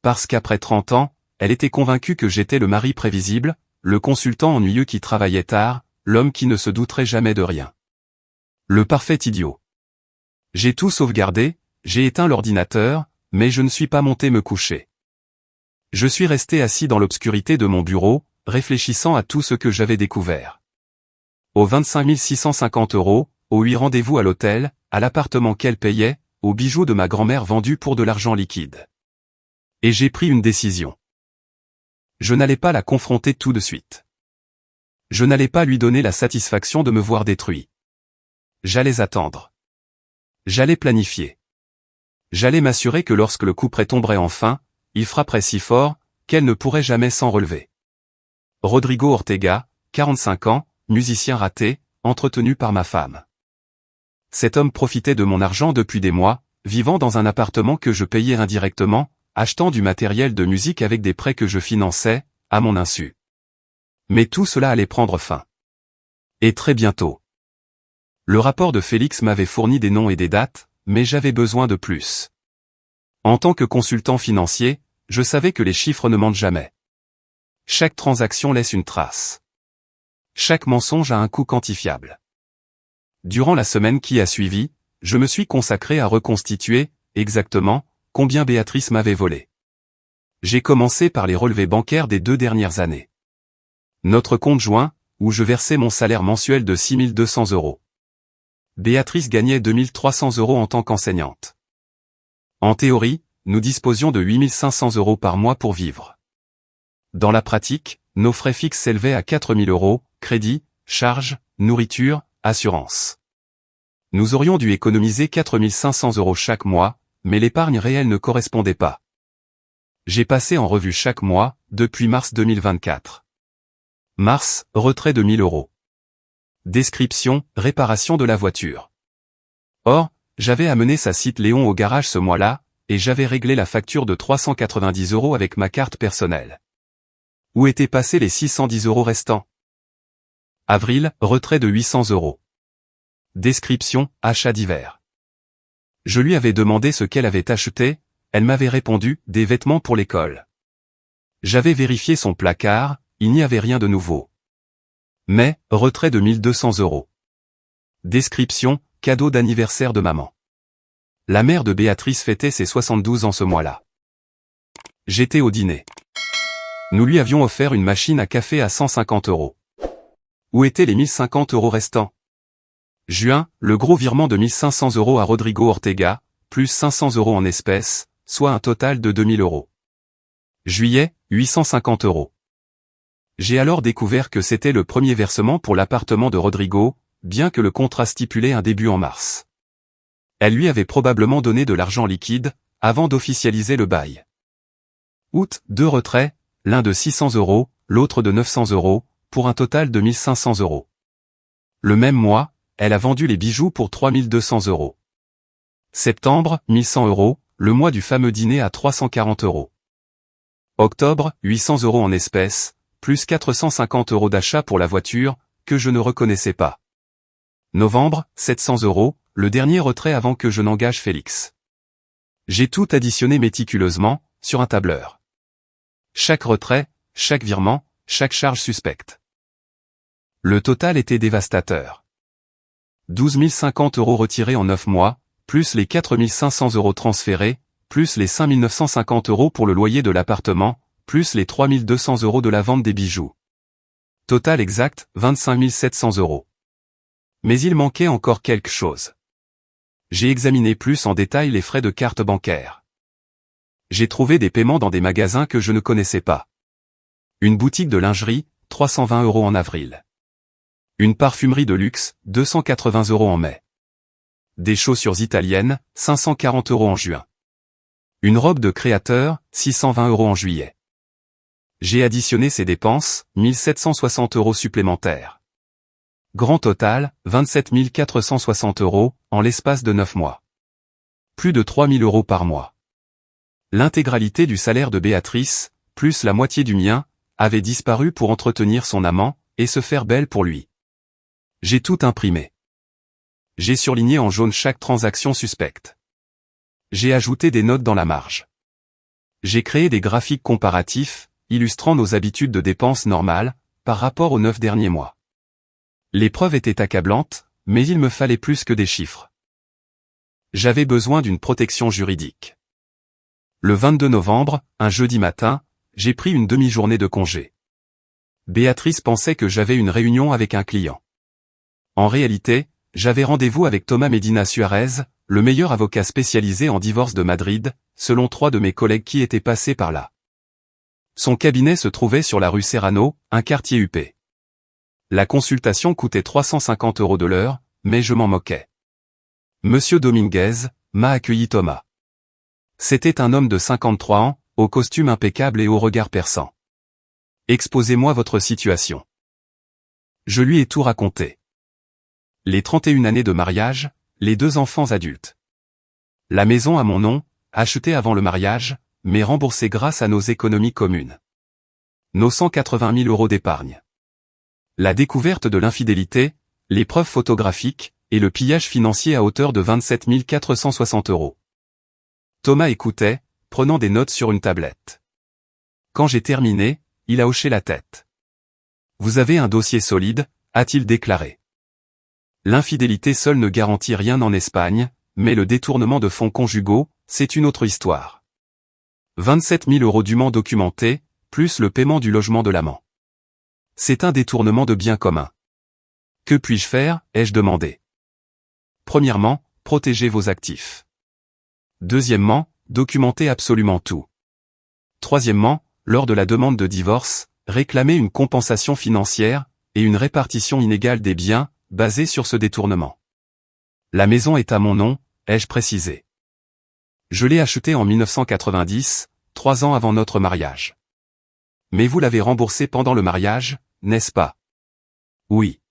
Parce qu'après 30 ans, elle était convaincue que j'étais le mari prévisible, le consultant ennuyeux qui travaillait tard, l'homme qui ne se douterait jamais de rien. Le parfait idiot. J'ai tout sauvegardé, j'ai éteint l'ordinateur, mais je ne suis pas monté me coucher. Je suis resté assis dans l'obscurité de mon bureau, réfléchissant à tout ce que j'avais découvert. Aux 25 650 €, aux 8 rendez-vous à l'hôtel, à l'appartement qu'elle payait, aux bijoux de ma grand-mère vendus pour de l'argent liquide. Et j'ai pris une décision. Je n'allais pas la confronter tout de suite. Je n'allais pas lui donner la satisfaction de me voir détruit. J'allais attendre. J'allais planifier. J'allais m'assurer que lorsque le couperet tomberait enfin, il frapperait si fort, qu'elle ne pourrait jamais s'en relever. Rodrigo Ortega, 45 ans, musicien raté, entretenu par ma femme. Cet homme profitait de mon argent depuis des mois, vivant dans un appartement que je payais indirectement, achetant du matériel de musique avec des prêts que je finançais, à mon insu. Mais tout cela allait prendre fin. Et très bientôt. Le rapport de Félix m'avait fourni des noms et des dates, mais j'avais besoin de plus. En tant que consultant financier, je savais que les chiffres ne mentent jamais. Chaque transaction laisse une trace. Chaque mensonge a un coût quantifiable. Durant la semaine qui a suivi, je me suis consacré à reconstituer, exactement, combien Béatrice m'avait volé. J'ai commencé par les relevés bancaires des 2 dernières années. Notre compte joint, où je versais mon salaire mensuel de 6 200 €. Béatrice gagnait 2 300 € en tant qu'enseignante. En théorie, nous disposions de 8 500 € par mois pour vivre. Dans la pratique, nos frais fixes s'élevaient à 4 000 €, crédit, charges, nourriture, assurance. Nous aurions dû économiser 4 500 € chaque mois, mais l'épargne réelle ne correspondait pas. J'ai passé en revue chaque mois, depuis mars 2024. Mars, retrait de 1 000 €. Description, réparation de la voiture. Or, j'avais amené sa Cite Léon au garage ce mois-là, et j'avais réglé la facture de 390 € avec ma carte personnelle. Où étaient passés les 610 € restants? Avril, retrait de 800 €. Description, achat divers. Je lui avais demandé ce qu'elle avait acheté, elle m'avait répondu, des vêtements pour l'école. J'avais vérifié son placard, il n'y avait rien de nouveau. Mai, retrait de 1 200 €. Description, cadeau d'anniversaire de maman. La mère de Béatrice fêtait ses 72 ans ce mois-là. J'étais au dîner. Nous lui avions offert une machine à café à 150 €. Où étaient les 1050 € restants? Juin, le gros virement de 1500 € à Rodrigo Ortega, plus 500 € en espèces, soit un total de 2000 €. Juillet, 850 €. J'ai alors découvert que c'était le premier versement pour l'appartement de Rodrigo, bien que le contrat stipulait un début en mars. Elle lui avait probablement donné de l'argent liquide, avant d'officialiser le bail. Août, 2 retraits, l'un de 600 €, l'autre de 900 €, pour un total de 1500 €. Le même mois, elle a vendu les bijoux pour 3200 €. Septembre, 1100 €, le mois du fameux dîner à 340 €. Octobre, 800 € en espèces, plus 450 € d'achat pour la voiture, que je ne reconnaissais pas. Novembre, 700 €, le dernier retrait avant que je n'engage Félix. J'ai tout additionné méticuleusement, sur un tableur. Chaque retrait, chaque virement, chaque charge suspecte. Le total était dévastateur. 12 050 € retirés en 9 mois, plus les 4 500 € transférés, plus les 5 950 € pour le loyer de l'appartement, plus les 3 200 € de la vente des bijoux. Total exact, 25 700 €. Mais il manquait encore quelque chose. J'ai examiné plus en détail les frais de carte bancaire. J'ai trouvé des paiements dans des magasins que je ne connaissais pas. Une boutique de lingerie, 320 € en avril. Une parfumerie de luxe, 280 € en mai. Des chaussures italiennes, 540 € en juin. Une robe de créateur, 620 € en juillet. J'ai additionné ces dépenses, 1760 € supplémentaires. Grand total, 27 460 € en l'espace de 9 mois. Plus de 3000 € par mois. L'intégralité du salaire de Béatrice, plus la moitié du mien, avait disparu pour entretenir son amant, et se faire belle pour lui. J'ai tout imprimé. J'ai surligné en jaune chaque transaction suspecte. J'ai ajouté des notes dans la marge. J'ai créé des graphiques comparatifs, illustrant nos habitudes de dépenses normales, par rapport aux 9 derniers mois. Les preuves étaient accablantes, mais il me fallait plus que des chiffres. J'avais besoin d'une protection juridique. Le 22 novembre, un jeudi matin, j'ai pris une demi-journée de congé. Béatrice pensait que j'avais une réunion avec un client. En réalité, j'avais rendez-vous avec Thomas Medina Suarez, le meilleur avocat spécialisé en divorce de Madrid, selon 3 de mes collègues qui étaient passés par là. Son cabinet se trouvait sur la rue Serrano, un quartier huppé. La consultation coûtait 350 € de l'heure, mais je m'en moquais. Monsieur Dominguez m'a accueilli Thomas. C'était un homme de 53 ans, au costume impeccable et au regard perçant. Exposez-moi votre situation. Je lui ai tout raconté. Les 31 années de mariage, les 2 enfants adultes. La maison à mon nom, achetée avant le mariage, mais remboursée grâce à nos économies communes. Nos 180 000 € d'épargne. La découverte de l'infidélité, les preuves photographiques, et le pillage financier à hauteur de 27 460 €. Thomas écoutait, prenant des notes sur une tablette. Quand j'ai terminé, il a hoché la tête. Vous avez un dossier solide, a-t-il déclaré. L'infidélité seule ne garantit rien en Espagne, mais le détournement de fonds conjugaux, c'est une autre histoire. 27 000 € dûment documentés, plus le paiement du logement de l'amant. C'est un détournement de biens communs. Que puis-je faire, ai-je demandé. Premièrement, protégez vos actifs. Deuxièmement, documentez absolument tout. Troisièmement, lors de la demande de divorce, réclamez une compensation financière, et une répartition inégale des biens, basée sur ce détournement. La maison est à mon nom, ai-je précisé. Je l'ai achetée en 1990, 3 ans avant notre mariage. Mais vous l'avez remboursée pendant le mariage, n'est-ce pas? Oui.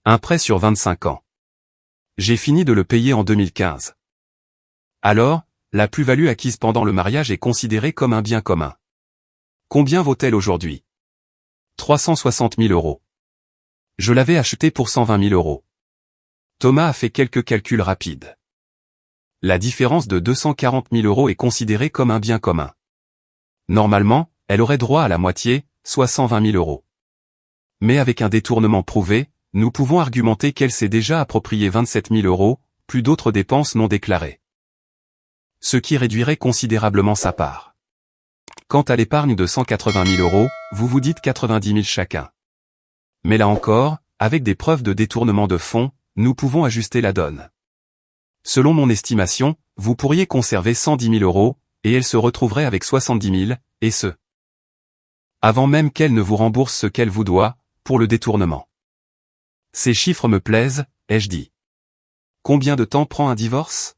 Un prêt sur 25 ans. J'ai fini de le payer en 2015. Alors, la plus-value acquise pendant le mariage est considérée comme un bien commun. Combien vaut-elle aujourd'hui? 360 000 €. Je l'avais achetée pour 120 000 €. Thomas a fait quelques calculs rapides. La différence de 240 000 € est considérée comme un bien commun. Normalement, elle aurait droit à la moitié, soit 120 000 €. Mais avec un détournement prouvé, nous pouvons argumenter qu'elle s'est déjà approprié 27 000 €, plus d'autres dépenses non déclarées. Ce qui réduirait considérablement sa part. Quant à l'épargne de 180 000 €, vous vous dites 90 000 chacun. Mais là encore, avec des preuves de détournement de fonds, nous pouvons ajuster la donne. Selon mon estimation, vous pourriez conserver 110 000 €, et elle se retrouverait avec 70 000, et ce, avant même qu'elle ne vous rembourse ce qu'elle vous doit, pour le détournement. Ces chiffres me plaisent, ai-je dit. Combien de temps prend un divorce?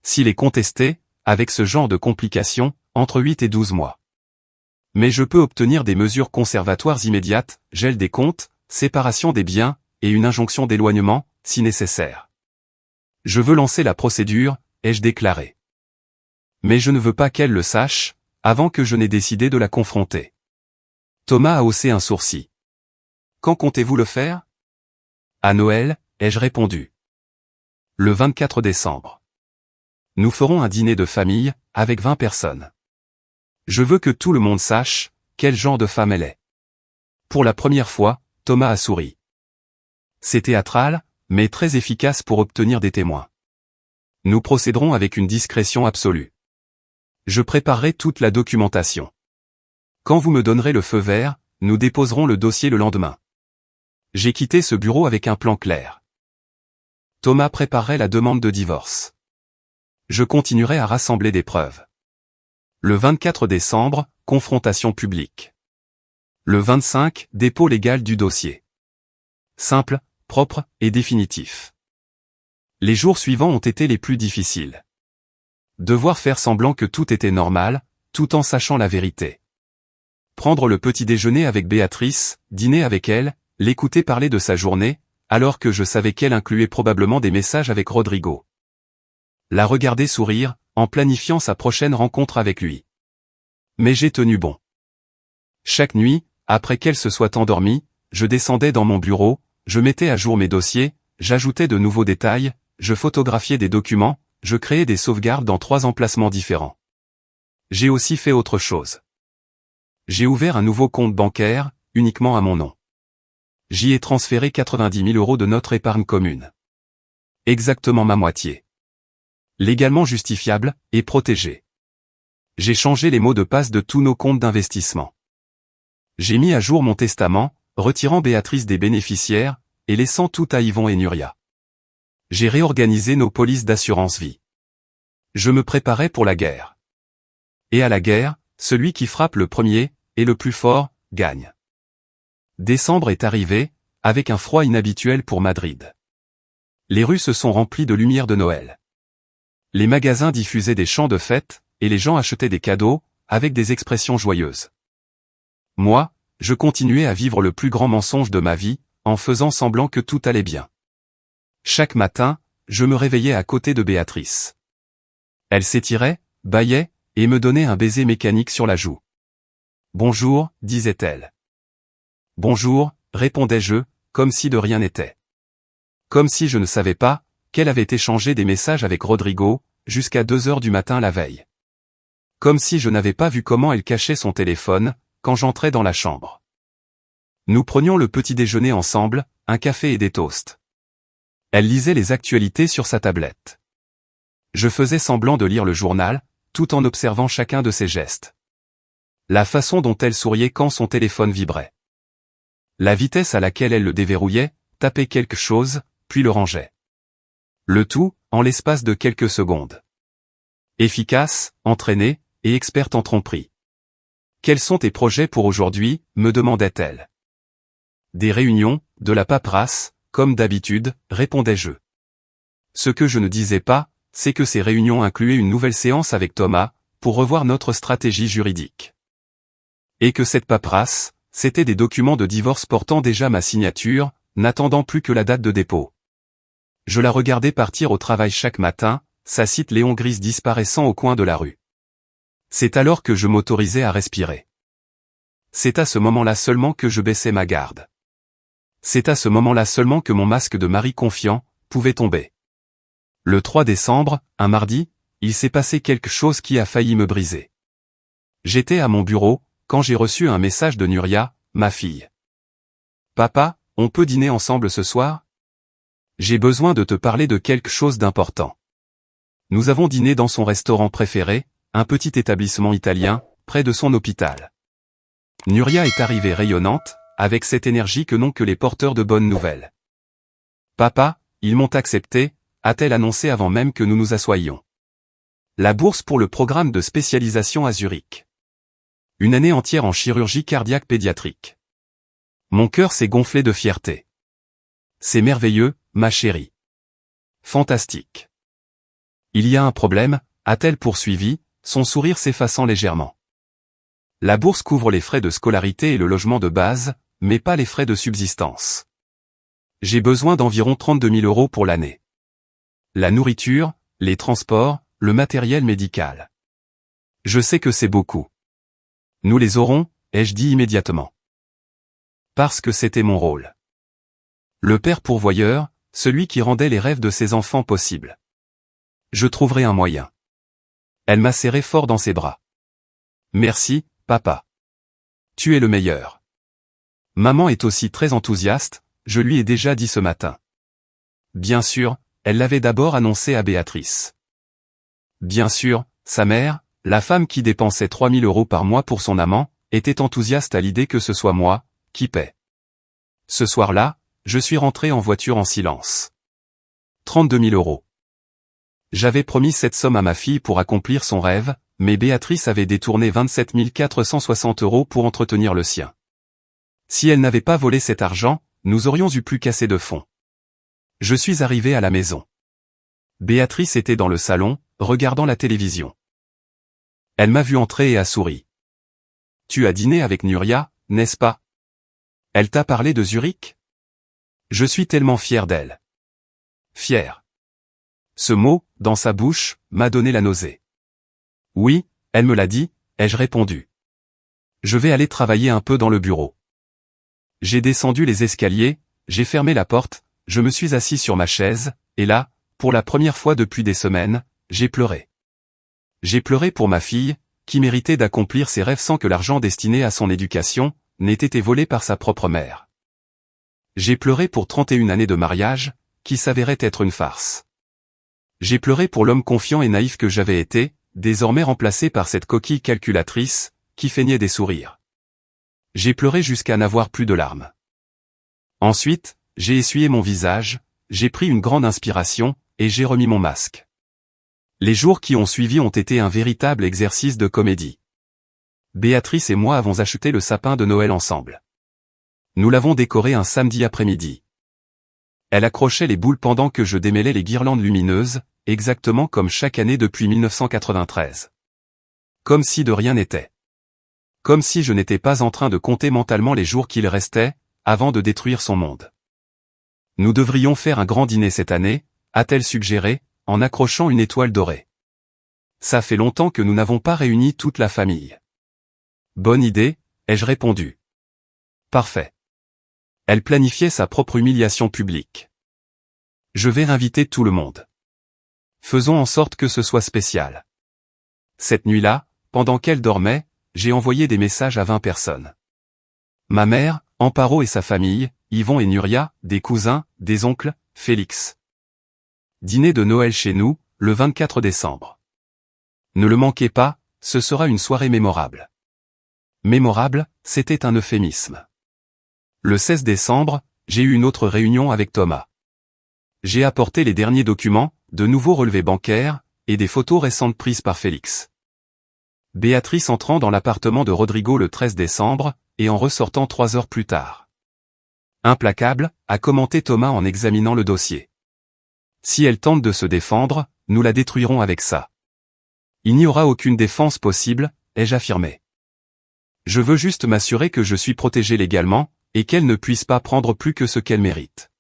S'il est contesté, avec ce genre de complications, entre 8 et 12 mois. Mais je peux obtenir des mesures conservatoires immédiates, gel des comptes, séparation des biens, et une injonction d'éloignement, si nécessaire. Je veux lancer la procédure, ai-je déclaré. Mais je ne veux pas qu'elle le sache, avant que je n'ai décidé de la confronter. Thomas a haussé un sourcil. Quand comptez-vous le faire? À Noël, ai-je répondu. Le 24 décembre. Nous ferons un dîner de famille, avec 20 personnes. Je veux que tout le monde sache, quel genre de femme elle est. Pour la première fois, Thomas a souri. C'est théâtral, mais très efficace pour obtenir des témoins. Nous procéderons avec une discrétion absolue. Je préparerai toute la documentation. Quand vous me donnerez le feu vert, nous déposerons le dossier le lendemain. J'ai quitté ce bureau avec un plan clair. Thomas préparerait la demande de divorce. Je continuerai à rassembler des preuves. Le 24 décembre, confrontation publique. Le 25, dépôt légal du dossier. Simple, propre et définitif. Les jours suivants ont été les plus difficiles. Devoir faire semblant que tout était normal, tout en sachant la vérité. Prendre le petit déjeuner avec Béatrice, dîner avec elle, l'écouter parler de sa journée, alors que je savais qu'elle incluait probablement des messages avec Rodrigo. La regarder sourire, en planifiant sa prochaine rencontre avec lui. Mais j'ai tenu bon. Chaque nuit, après qu'elle se soit endormie, je descendais dans mon bureau, je mettais à jour mes dossiers, j'ajoutais de nouveaux détails, je photographiais des documents, je créais des sauvegardes dans 3 emplacements différents. J'ai aussi fait autre chose. J'ai ouvert un nouveau compte bancaire, uniquement à mon nom. J'y ai transféré 90 000 € de notre épargne commune. Exactement ma moitié. Légalement justifiable, et protégé. J'ai changé les mots de passe de tous nos comptes d'investissement. J'ai mis à jour mon testament, retirant Béatrice des bénéficiaires, et laissant tout à Yvon et Nuria. J'ai réorganisé nos polices d'assurance vie. Je me préparais pour la guerre. Et à la guerre, celui qui frappe le premier, et le plus fort, gagne. Décembre est arrivé, avec un froid inhabituel pour Madrid. Les rues se sont remplies de lumière de Noël. Les magasins diffusaient des chants de fête, et les gens achetaient des cadeaux, avec des expressions joyeuses. Moi, je continuais à vivre le plus grand mensonge de ma vie, en faisant semblant que tout allait bien. Chaque matin, je me réveillais à côté de Béatrice. Elle s'étirait, bâillait, et me donnait un baiser mécanique sur la joue. « Bonjour », disait-elle. « Bonjour », répondais-je, comme si de rien n'était. Comme si je ne savais pas, qu'elle avait échangé des messages avec Rodrigo, jusqu'à 2 heures du matin la veille. Comme si je n'avais pas vu comment elle cachait son téléphone, quand j'entrais dans la chambre. Nous prenions le petit déjeuner ensemble, un café et des toasts. Elle lisait les actualités sur sa tablette. Je faisais semblant de lire le journal, tout en observant chacun de ses gestes. La façon dont elle souriait quand son téléphone vibrait. La vitesse à laquelle elle le déverrouillait, tapait quelque chose, puis le rangeait. Le tout, en l'espace de quelques secondes. Efficace, entraînée, et experte en tromperie. « Quels sont tes projets pour aujourd'hui » me demandait-elle. « Des réunions, de la paperasse, comme d'habitude » répondais-je. Ce que je ne disais pas, c'est que ces réunions incluaient une nouvelle séance avec Thomas, pour revoir notre stratégie juridique. Et que cette paperasse, c'était des documents de divorce portant déjà ma signature, n'attendant plus que la date de dépôt. Je la regardais partir au travail chaque matin, sa cite Léon grise disparaissant au coin de la rue. C'est alors que je m'autorisais à respirer. C'est à ce moment-là seulement que je baissais ma garde. C'est à ce moment-là seulement que mon masque de mari confiant pouvait tomber. Le 3 décembre, un mardi, il s'est passé quelque chose qui a failli me briser. J'étais à mon bureau, quand j'ai reçu un message de Nuria, ma fille. « Papa, on peut dîner ensemble ce soir? J'ai besoin de te parler de quelque chose d'important. Nous avons dîné dans son restaurant préféré, un petit établissement italien, près de son hôpital. Nuria est arrivée rayonnante, avec cette énergie que n'ont que les porteurs de bonnes nouvelles. Papa, ils m'ont accepté, a-t-elle annoncé avant même que nous nous assoyions. La bourse pour le programme de spécialisation à Zurich. Une année entière en chirurgie cardiaque pédiatrique. Mon cœur s'est gonflé de fierté. C'est merveilleux, ma chérie. Fantastique. Il y a un problème, a-t-elle poursuivi, son sourire s'effaçant légèrement. La bourse couvre les frais de scolarité et le logement de base, mais pas les frais de subsistance. J'ai besoin d'environ 32 000 € pour l'année. La nourriture, les transports, le matériel médical. Je sais que c'est beaucoup. Nous les aurons, ai-je dit immédiatement. Parce que c'était mon rôle. Le père pourvoyeur, celui qui rendait les rêves de ses enfants possibles. Je trouverai un moyen. Elle m'a serré fort dans ses bras. Merci, papa. Tu es le meilleur. Maman est aussi très enthousiaste, je lui ai déjà dit ce matin. Bien sûr, elle l'avait d'abord annoncé à Béatrice. Bien sûr, sa mère, la femme qui dépensait 3 000 € par mois pour son amant, était enthousiaste à l'idée que ce soit moi, qui paie. Ce soir-là, je suis rentré en voiture en silence. 32 000 €. J'avais promis cette somme à ma fille pour accomplir son rêve, mais Béatrice avait détourné 27 460 € pour entretenir le sien. Si elle n'avait pas volé cet argent, nous aurions eu plus qu'assez de fonds. Je suis arrivé à la maison. Béatrice était dans le salon, regardant la télévision. Elle m'a vu entrer et a souri. Tu as dîné avec Nuria, n'est-ce pas? Elle t'a parlé de Zurich? Je suis tellement fier d'elle. Fier. Ce mot, dans sa bouche, m'a donné la nausée. Oui, elle me l'a dit, ai-je répondu. Je vais aller travailler un peu dans le bureau. J'ai descendu les escaliers, j'ai fermé la porte, je me suis assis sur ma chaise, et là, pour la première fois depuis des semaines, j'ai pleuré. J'ai pleuré pour ma fille, qui méritait d'accomplir ses rêves sans que l'argent destiné à son éducation n'ait été volé par sa propre mère. J'ai pleuré pour 31 années de mariage, qui s'avérait être une farce. J'ai pleuré pour l'homme confiant et naïf que j'avais été, désormais remplacé par cette coquille calculatrice, qui feignait des sourires. J'ai pleuré jusqu'à n'avoir plus de larmes. Ensuite, j'ai essuyé mon visage, j'ai pris une grande inspiration, et j'ai remis mon masque. Les jours qui ont suivi ont été un véritable exercice de comédie. Béatrice et moi avons acheté le sapin de Noël ensemble. Nous l'avons décoré un samedi après-midi. Elle accrochait les boules pendant que je démêlais les guirlandes lumineuses, exactement comme chaque année depuis 1993. Comme si de rien n'était. Comme si je n'étais pas en train de compter mentalement les jours qu'il restait, avant de détruire son monde. Nous devrions faire un grand dîner cette année, a-t-elle suggéré, en accrochant une étoile dorée. Ça fait longtemps que nous n'avons pas réuni toute la famille. Bonne idée, ai-je répondu. Parfait. Elle planifiait sa propre humiliation publique. Je vais inviter tout le monde. Faisons en sorte que ce soit spécial. Cette nuit-là, pendant qu'elle dormait, j'ai envoyé des messages à 20 personnes. Ma mère, Amparo et sa famille, Yvon et Nuria, des cousins, des oncles, Félix. Dîner de Noël chez nous, le 24 décembre. Ne le manquez pas, ce sera une soirée mémorable. Mémorable, c'était un euphémisme. Le 16 décembre, j'ai eu une autre réunion avec Thomas. J'ai apporté les derniers documents, de nouveaux relevés bancaires, et des photos récentes prises par Félix. Béatrice entrant dans l'appartement de Rodrigo le 13 décembre, et en ressortant 3 heures plus tard. Implacable, a commenté Thomas en examinant le dossier. Si elle tente de se défendre, nous la détruirons avec ça. Il n'y aura aucune défense possible, ai-je affirmé. Je veux juste m'assurer que je suis protégé légalement, et qu'elle ne puisse pas prendre plus que ce qu'elle mérite.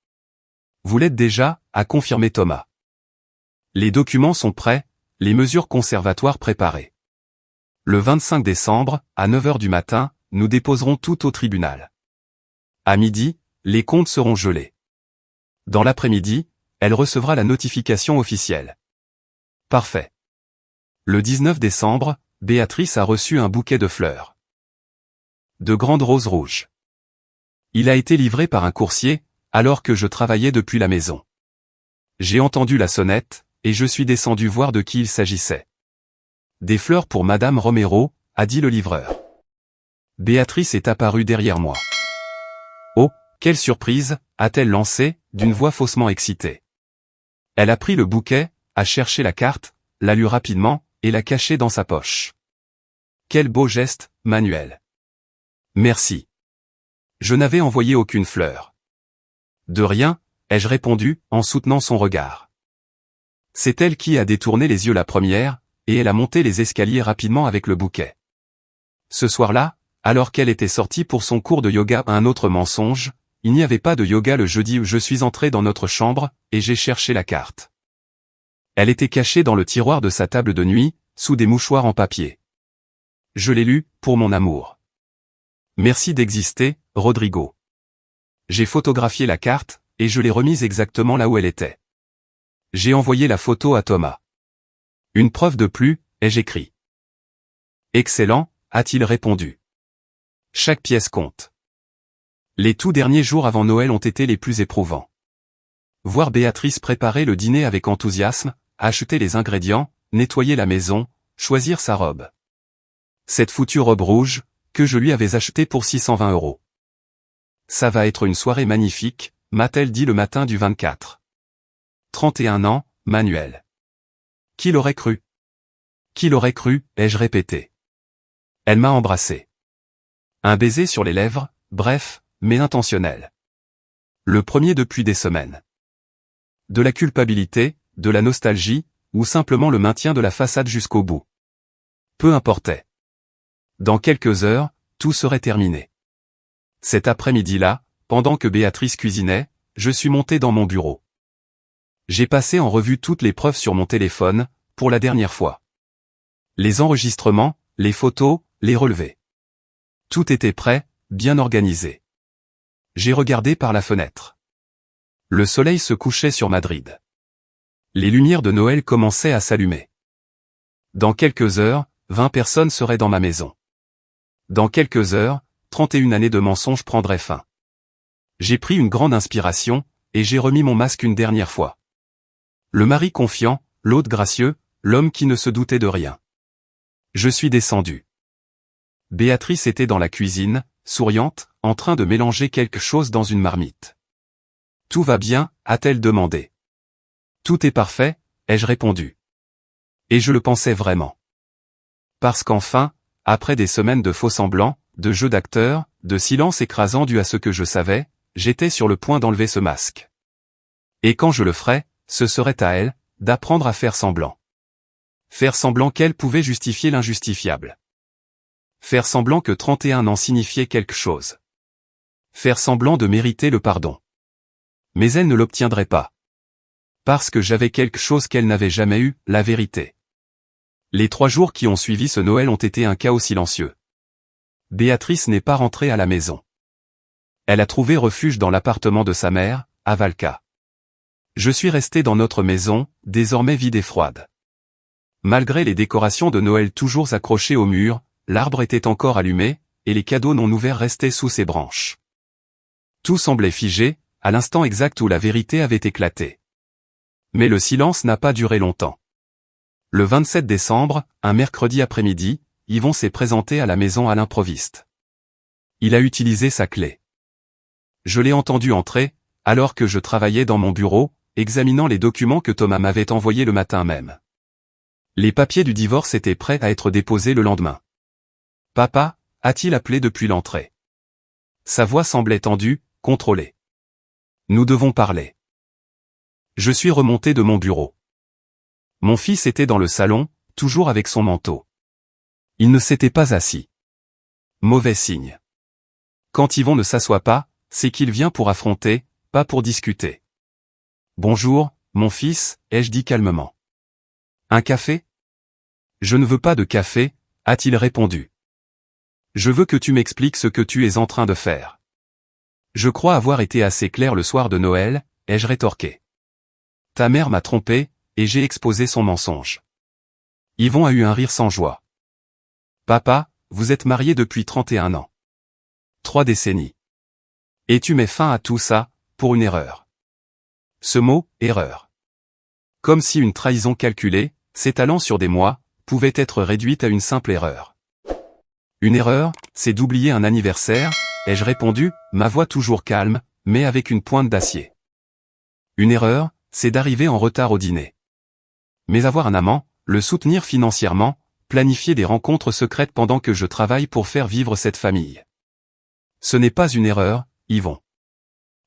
Vous l'êtes déjà, a confirmé Thomas. Les documents sont prêts, les mesures conservatoires préparées. Le 25 décembre, à 9 h du matin, nous déposerons tout au tribunal. À midi, les comptes seront gelés. Dans l'après-midi, elle recevra la notification officielle. Parfait. Le 19 décembre, Béatrice a reçu un bouquet de fleurs. De grandes roses rouges. Il a été livré par un coursier, alors que je travaillais depuis la maison. J'ai entendu la sonnette, et je suis descendu voir de qui il s'agissait. Des fleurs pour Madame Romero, a dit le livreur. Béatrice est apparue derrière moi. Oh, quelle surprise, a-t-elle lancé, d'une voix faussement excitée. Elle a pris le bouquet, a cherché la carte, l'a lue rapidement, et l'a cachée dans sa poche. Quel beau geste, Manuel. Merci. Je n'avais envoyé aucune fleur. De rien, ai-je répondu, en soutenant son regard. C'est elle qui a détourné les yeux la première, et elle a monté les escaliers rapidement avec le bouquet. Ce soir-là, alors qu'elle était sortie pour son cours de yoga, un autre mensonge, il n'y avait pas de yoga le jeudi où je suis entré dans notre chambre, et j'ai cherché la carte. Elle était cachée dans le tiroir de sa table de nuit, sous des mouchoirs en papier. Je l'ai lue, pour mon amour. Merci d'exister, Rodrigo. J'ai photographié la carte, et je l'ai remise exactement là où elle était. J'ai envoyé la photo à Thomas. Une preuve de plus, ai-je écrit. Excellent, a-t-il répondu. Chaque pièce compte. Les tout derniers jours avant Noël ont été les plus éprouvants. Voir Béatrice préparer le dîner avec enthousiasme, acheter les ingrédients, nettoyer la maison, choisir sa robe. Cette foutue robe rouge, que je lui avais achetée pour 620 €. Ça va être une soirée magnifique, m'a-t-elle dit le matin du 24. 31 ans, Manuel. Qui l'aurait cru? Qui l'aurait cru, ai-je répété. Elle m'a embrassé. Un baiser sur les lèvres, bref, mais intentionnel. Le premier depuis des semaines. De la culpabilité, de la nostalgie, ou simplement le maintien de la façade jusqu'au bout. Peu importait. Dans quelques heures, tout serait terminé. Cet après-midi-là, pendant que Béatrice cuisinait, je suis monté dans mon bureau. J'ai passé en revue toutes les preuves sur mon téléphone, pour la dernière fois. Les enregistrements, les photos, les relevés. Tout était prêt, bien organisé. J'ai regardé par la fenêtre. Le soleil se couchait sur Madrid. Les lumières de Noël commençaient à s'allumer. Dans quelques heures, 20 personnes seraient dans ma maison. Dans quelques heures, 31 années de mensonges prendraient fin. J'ai pris une grande inspiration, et j'ai remis mon masque une dernière fois. Le mari confiant, l'hôte gracieux, l'homme qui ne se doutait de rien. Je suis descendu. Béatrice était dans la cuisine, souriante, en train de mélanger quelque chose dans une marmite. Tout va bien, a-t-elle demandé. Tout est parfait, ai-je répondu. Et je le pensais vraiment. Parce qu'enfin, après des semaines de faux-semblants, de jeux d'acteurs, de silence écrasant dû à ce que je savais, j'étais sur le point d'enlever ce masque. Et quand je le ferais, ce serait à elle, d'apprendre à faire semblant. Faire semblant qu'elle pouvait justifier l'injustifiable. Faire semblant que 31 ans signifiait quelque chose. Faire semblant de mériter le pardon. Mais elle ne l'obtiendrait pas. Parce que j'avais quelque chose qu'elle n'avait jamais eu, la vérité. Les 3 jours qui ont suivi ce Noël ont été un chaos silencieux. Béatrice n'est pas rentrée à la maison. Elle a trouvé refuge dans l'appartement de sa mère, à Valka. Je suis resté dans notre maison, désormais vide et froide. Malgré les décorations de Noël toujours accrochées au mur, l'arbre était encore allumé, et les cadeaux non ouverts restaient sous ses branches. Tout semblait figé, à l'instant exact où la vérité avait éclaté. Mais le silence n'a pas duré longtemps. Le 27 décembre, un mercredi après-midi, Yvon s'est présenté à la maison à l'improviste. Il a utilisé sa clé. Je l'ai entendu entrer, alors que je travaillais dans mon bureau, examinant les documents que Thomas m'avait envoyés le matin même. Les papiers du divorce étaient prêts à être déposés le lendemain. « Papa » a-t-il appelé depuis l'entrée. Sa voix semblait tendue, contrôlée. « Nous devons parler. » Je suis remonté de mon bureau. Mon fils était dans le salon, toujours avec son manteau. Il ne s'était pas assis. Mauvais signe. Quand Yvon ne s'assoit pas, c'est qu'il vient pour affronter, pas pour discuter. « Bonjour, mon fils » ai-je dit calmement. « Un café ?»« Je ne veux pas de café » a-t-il répondu. « Je veux que tu m'expliques ce que tu es en train de faire. » Je crois avoir été assez clair le soir de Noël, ai-je rétorqué. Ta mère m'a trompé, et j'ai exposé son mensonge. Yvon a eu un rire sans joie. Papa, vous êtes marié depuis 31 ans. 3 décennies. Et tu mets fin à tout ça, pour une erreur. Ce mot, erreur. Comme si une trahison calculée, s'étalant sur des mois, pouvait être réduite à une simple erreur. Une erreur, c'est d'oublier un anniversaire, ai-je répondu, ma voix toujours calme, mais avec une pointe d'acier. Une erreur, c'est d'arriver en retard au dîner. Mais avoir un amant, le soutenir financièrement, planifier des rencontres secrètes pendant que je travaille pour faire vivre cette famille. Ce n'est pas une erreur, Yvon.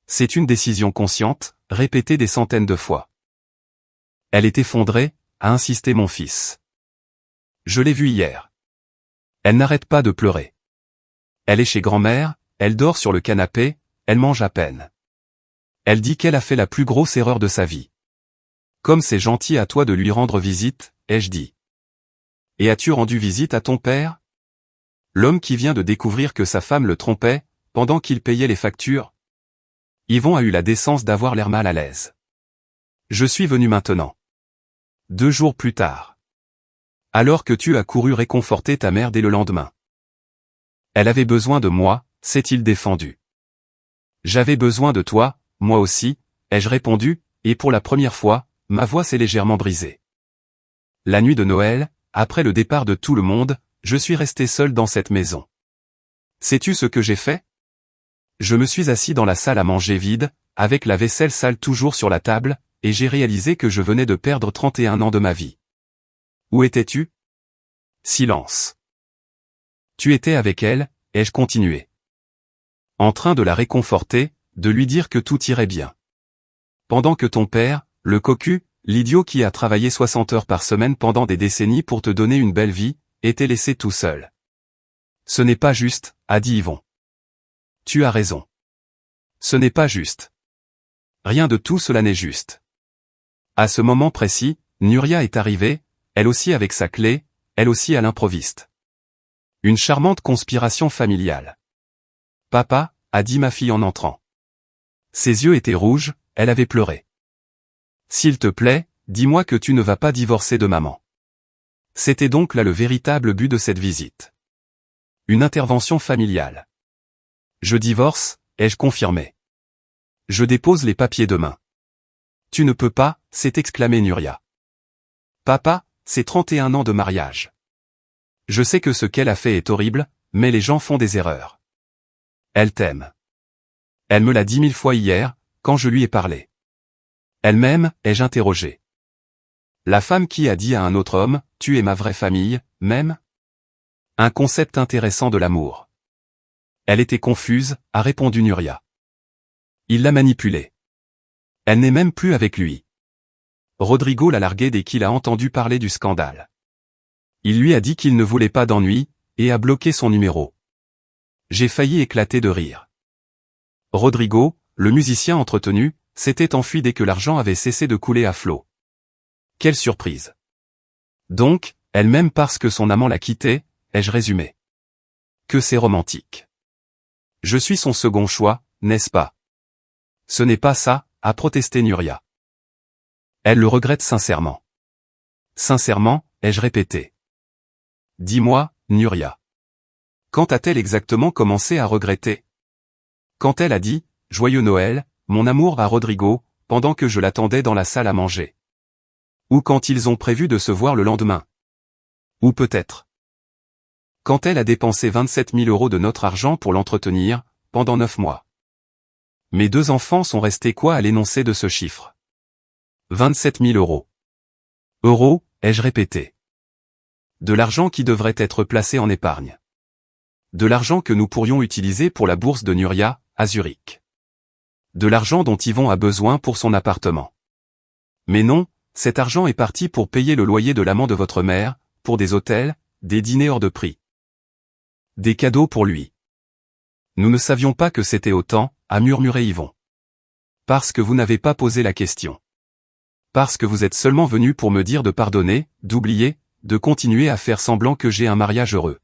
C'est une décision consciente, répétée des centaines de fois. Elle est effondrée, a insisté mon fils. Je l'ai vue hier. Elle n'arrête pas de pleurer. Elle est chez grand-mère, elle dort sur le canapé, elle mange à peine. Elle dit qu'elle a fait la plus grosse erreur de sa vie. Comme c'est gentil à toi de lui rendre visite, ai-je dit. Et as-tu rendu visite à ton père? L'homme qui vient de découvrir que sa femme le trompait, pendant qu'il payait les factures. Yvon a eu la décence d'avoir l'air mal à l'aise. Je suis venu maintenant. 2 jours plus tard. Alors que tu as couru réconforter ta mère dès le lendemain. Elle avait besoin de moi, s'est-il défendu. J'avais besoin de toi, moi aussi, ai-je répondu, et pour la première fois, ma voix s'est légèrement brisée. La nuit de Noël, après le départ de tout le monde, je suis resté seul dans cette maison. Sais-tu ce que j'ai fait? Je me suis assis dans la salle à manger vide, avec la vaisselle sale toujours sur la table, et j'ai réalisé que je venais de perdre 31 ans de ma vie. Où étais-tu? Silence. Tu étais avec elle, ai-je continué. En train de la réconforter, de lui dire que tout irait bien. Pendant que ton père, le cocu, l'idiot qui a travaillé 60 heures par semaine pendant des décennies pour te donner une belle vie, était laissé tout seul. Ce n'est pas juste, a dit Yvon. Tu as raison. Ce n'est pas juste. Rien de tout cela n'est juste. À ce moment précis, Nuria est arrivée, elle aussi avec sa clé, elle aussi à l'improviste. Une charmante conspiration familiale. Papa, a dit ma fille en entrant. Ses yeux étaient rouges, elle avait pleuré. S'il te plaît, dis-moi que tu ne vas pas divorcer de maman. C'était donc là le véritable but de cette visite. Une intervention familiale. Je divorce, ai-je confirmé. Je dépose les papiers demain. Tu ne peux pas, s'est exclamé Nuria. Papa, c'est 31 ans de mariage. Je sais que ce qu'elle a fait est horrible, mais les gens font des erreurs. Elle t'aime. Elle me l'a dit 1000 fois hier, quand je lui ai parlé. Elle m'aime, ai-je interrogé. La femme qui a dit à un autre homme, tu es ma vraie famille, m'aime? Un concept intéressant de l'amour. Elle était confuse, a répondu Nuria. Il l'a manipulée. Elle n'est même plus avec lui. Rodrigo l'a larguée dès qu'il a entendu parler du scandale. Il lui a dit qu'il ne voulait pas d'ennui, et a bloqué son numéro. J'ai failli éclater de rire. Rodrigo, le musicien entretenu, s'était enfui dès que l'argent avait cessé de couler à flot. Quelle surprise. Donc, elle m'aime parce que son amant l'a quittée, ai-je résumé. Que c'est romantique. Je suis son second choix, n'est-ce pas? Ce n'est pas ça, a protesté Nuria. Elle le regrette sincèrement. Sincèrement, ai-je répété. Dis-moi, Nuria. Quand a-t-elle exactement commencé à regretter? Quand elle a dit, Joyeux Noël, mon amour à Rodrigo, pendant que je l'attendais dans la salle à manger. Ou quand ils ont prévu de se voir le lendemain. Ou peut-être. Quand elle a dépensé 27 000 € de notre argent pour l'entretenir, pendant 9 mois. Mes 2 enfants sont restés quoi à l'énoncé de ce chiffre? 27 000 €. Euros, ai-je répété. De l'argent qui devrait être placé en épargne. De l'argent que nous pourrions utiliser pour la bourse de Nuria, à Zurich. De l'argent dont Yvon a besoin pour son appartement. Mais non, cet argent est parti pour payer le loyer de l'amant de votre mère, pour des hôtels, des dîners hors de prix. Des cadeaux pour lui. Nous ne savions pas que c'était autant, a murmuré Yvon. Parce que vous n'avez pas posé la question. Parce que vous êtes seulement venu pour me dire de pardonner, d'oublier, de continuer à faire semblant que j'ai un mariage heureux.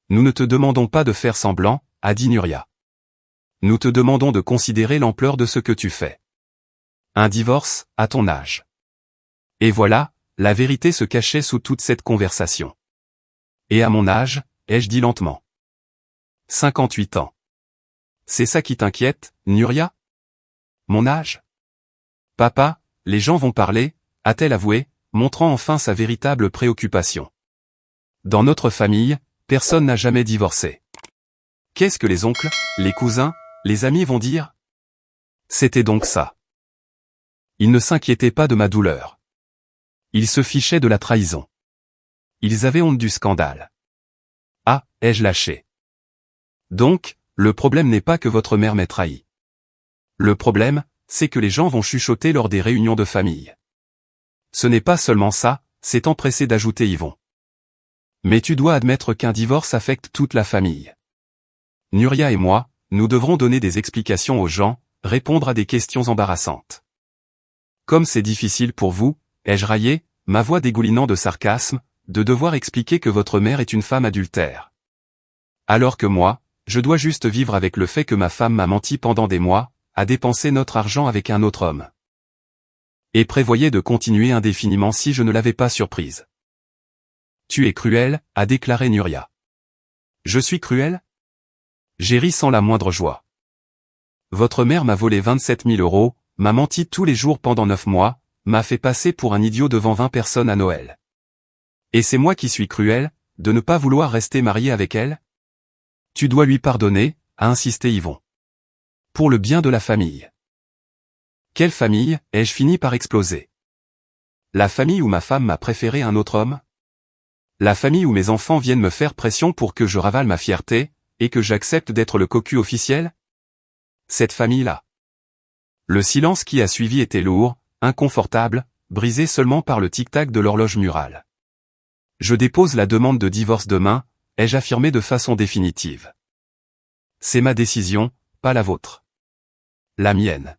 Nous ne te demandons pas de faire semblant, a dit Nuria. Nous te demandons de considérer l'ampleur de ce que tu fais. Un divorce, à ton âge. Et voilà, la vérité se cachait sous toute cette conversation. Et à mon âge, ai-je dit lentement. 58 ans. c'est ça qui t'inquiète, Nuria? Mon âge? Papa, les gens vont parler, a-t-elle avoué, montrant enfin sa véritable préoccupation. Dans notre famille, personne n'a jamais divorcé. Qu'est-ce que les oncles, les cousins, les amis vont dire? C'était donc ça. Ils ne s'inquiétaient pas de ma douleur. Ils se fichaient de la trahison. Ils avaient honte du scandale. Ah, ai-je lâché. Donc, le problème n'est pas que votre mère m'ait trahi. Le problème, c'est que les gens vont chuchoter lors des réunions de famille. Ce n'est pas seulement ça, s'est empressé d'ajouter Yvon. Mais tu dois admettre qu'un divorce affecte toute la famille. Nuria et moi, nous devrons donner des explications aux gens, répondre à des questions embarrassantes. Comme c'est difficile pour vous, ai-je raillé, ma voix dégoulinant de sarcasme, de devoir expliquer que votre mère est une femme adultère. Alors que moi, je dois juste vivre avec le fait que ma femme m'a menti pendant des mois, a dépensé notre argent avec un autre homme. Et prévoyait de continuer indéfiniment si je ne l'avais pas surprise. Tu es cruel, a déclaré Nuria. Je suis cruel? J'ai ri sans la moindre joie. Votre mère m'a volé 27 000 €, m'a menti tous les jours pendant 9 mois, m'a fait passer pour un idiot devant 20 personnes à Noël. Et c'est moi qui suis cruel, de ne pas vouloir rester marié avec elle? Tu dois lui pardonner, a insisté Yvon. Pour le bien de la famille. Quelle famille, ai-je fini par exploser? La famille où ma femme m'a préféré un autre homme? La famille où mes enfants viennent me faire pression pour que je ravale ma fierté, et que j'accepte d'être le cocu officiel? Cette famille-là. Le silence qui a suivi était lourd, inconfortable, brisé seulement par le tic-tac de l'horloge murale. Je dépose la demande de divorce demain, ai-je affirmé de façon définitive. C'est ma décision, pas la vôtre. La mienne.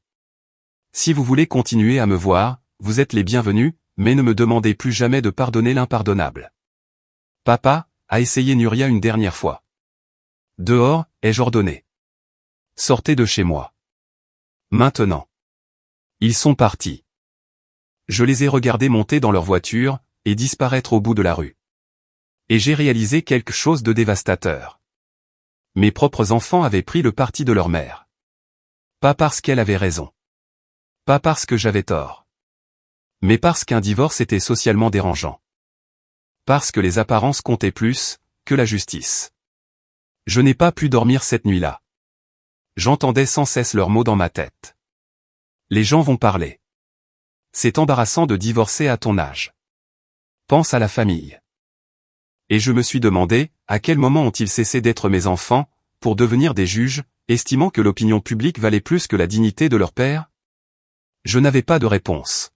Si vous voulez continuer à me voir, vous êtes les bienvenus, mais ne me demandez plus jamais de pardonner l'impardonnable. Papa, a essayé Nuria une dernière fois. Dehors, ai-je ordonné. Sortez de chez moi. Maintenant. Ils sont partis. Je les ai regardés monter dans leur voiture, et disparaître au bout de la rue. Et j'ai réalisé quelque chose de dévastateur. Mes propres enfants avaient pris le parti de leur mère. Pas parce qu'elle avait raison. Pas parce que j'avais tort. Mais parce qu'un divorce était socialement dérangeant. Parce que les apparences comptaient plus, que la justice. Je n'ai pas pu dormir cette nuit-là. J'entendais sans cesse leurs mots dans ma tête. Les gens vont parler. C'est embarrassant de divorcer à ton âge. Pense à la famille. Et je me suis demandé, à quel moment ont-ils cessé d'être mes enfants, pour devenir des juges, estimant que l'opinion publique valait plus que la dignité de leur père? Je n'avais pas de réponse.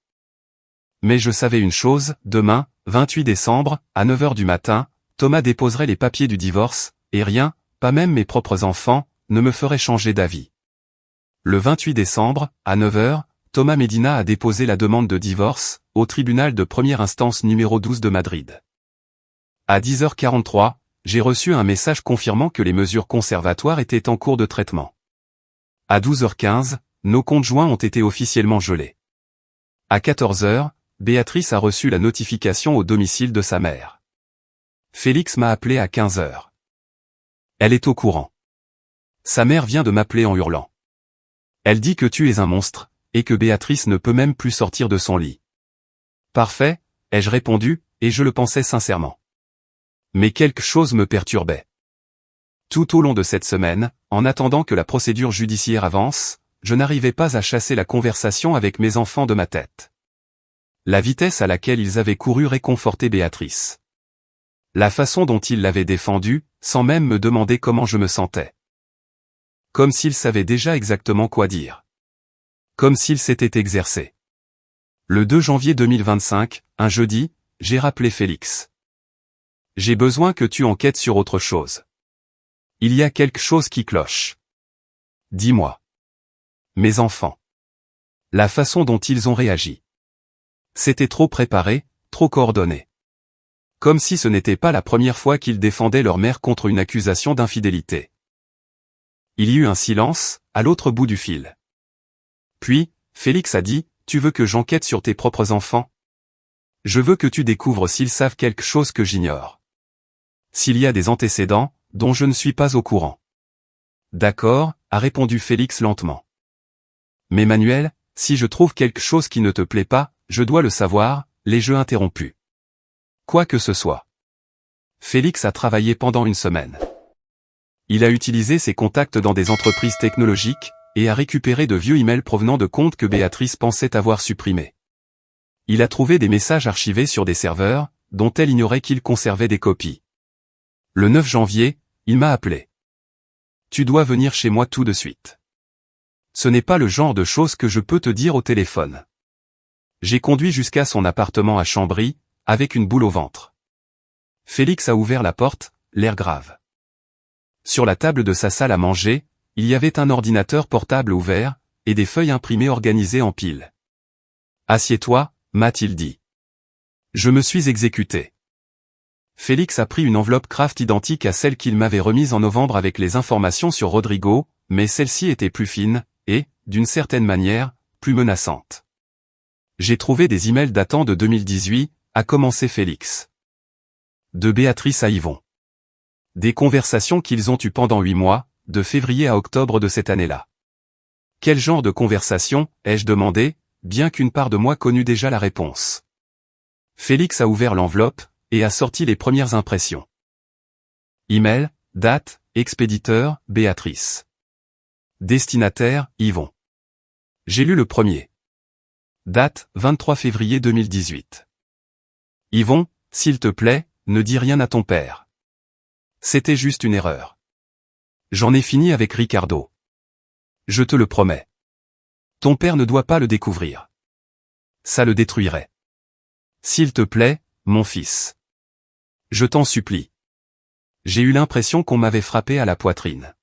Mais je savais une chose, demain, 28 décembre, à 9 h du matin, Thomas déposerait les papiers du divorce, et rien, pas même mes propres enfants, ne me ferait changer d'avis. Le 28 décembre, à 9 h, Thomas Medina a déposé la demande de divorce, au tribunal de première instance numéro 12 de Madrid. À 10h43, j'ai reçu un message confirmant que les mesures conservatoires étaient en cours de traitement. À 12h15, nos comptes joints ont été officiellement gelés. À 14h, Béatrice a reçu la notification au domicile de sa mère. Félix m'a appelé à 15h. Elle est au courant. Sa mère vient de m'appeler en hurlant. Elle dit que tu es un monstre, et que Béatrice ne peut même plus sortir de son lit. Parfait, ai-je répondu, et je le pensais sincèrement. Mais quelque chose me perturbait. Tout au long de cette semaine, en attendant que la procédure judiciaire avance, je n'arrivais pas à chasser la conversation avec mes enfants de ma tête. La vitesse à laquelle ils avaient couru réconfortait Béatrice. La façon dont ils l'avaient défendue, sans même me demander comment je me sentais. Comme s'ils savaient déjà exactement quoi dire. Comme s'ils s'étaient exercés. Le 2 janvier 2025, un jeudi, j'ai rappelé Félix. J'ai besoin que tu enquêtes sur autre chose. Il y a quelque chose qui cloche. Dis-moi. Mes enfants. La façon dont ils ont réagi. C'était trop préparé, trop coordonné. Comme si ce n'était pas la première fois qu'ils défendaient leur mère contre une accusation d'infidélité. Il y eut un silence, à l'autre bout du fil. Puis, Félix a dit, « Tu veux que j'enquête sur tes propres enfants? Je veux que tu découvres s'ils savent quelque chose que j'ignore. S'il y a des antécédents, dont je ne suis pas au courant. » D'accord, a répondu Félix lentement. Mais Manuel, si je trouve quelque chose qui ne te plaît pas, je dois le savoir, les jeux interrompus. Quoi que ce soit. Félix a travaillé pendant une semaine. Il a utilisé ses contacts dans des entreprises technologiques, et a récupéré de vieux emails provenant de comptes que Béatrice pensait avoir supprimés. Il a trouvé des messages archivés sur des serveurs, dont elle ignorait qu'il conservait des copies. Le 9 janvier, il m'a appelé. Tu dois venir chez moi tout de suite. Ce n'est pas le genre de choses que je peux te dire au téléphone. J'ai conduit jusqu'à son appartement à Chambry, avec une boule au ventre. Félix a ouvert la porte, l'air grave. Sur la table de sa salle à manger, il y avait un ordinateur portable ouvert, et des feuilles imprimées organisées en piles. « Assieds-toi » m'a-t-il dit. Je me suis exécuté. Félix a pris une enveloppe Kraft identique à celle qu'il m'avait remise en novembre avec les informations sur Rodrigo, mais celle-ci était plus fine, et, d'une certaine manière, plus menaçante. J'ai trouvé des emails datant de 2018, a commencé Félix. De Béatrice à Yvon. Des conversations qu'ils ont eues pendant 8 mois, de février à octobre de cette année-là. Quel genre de conversation, ai-je demandé, bien qu'une part de moi connût déjà la réponse. Félix a ouvert l'enveloppe, et a sorti les premières impressions. Email, date, expéditeur, Béatrice. Destinataire, Yvon. J'ai lu le premier. Date, 23 février 2018. Yvon, s'il te plaît, ne dis rien à ton père. C'était juste une erreur. J'en ai fini avec Ricardo. Je te le promets. Ton père ne doit pas le découvrir. Ça le détruirait. S'il te plaît, mon fils. Je t'en supplie. J'ai eu l'impression qu'on m'avait frappé à la poitrine.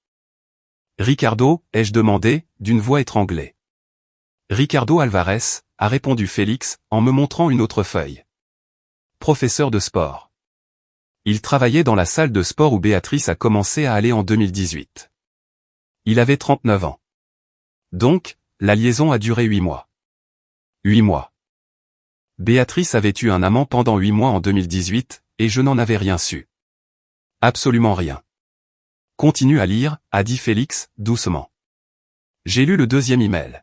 Ricardo, ai-je demandé, d'une voix étranglée. Ricardo Alvarez, a répondu Félix, en me montrant une autre feuille. Professeur de sport. Il travaillait dans la salle de sport où Béatrice a commencé à aller en 2018. Il avait 39 ans. Donc, la liaison a duré 8 mois. 8 mois. Béatrice avait eu un amant pendant 8 mois en 2018, et je n'en avais rien su. Absolument rien. Continue à lire, a dit Félix, doucement. J'ai lu le deuxième email.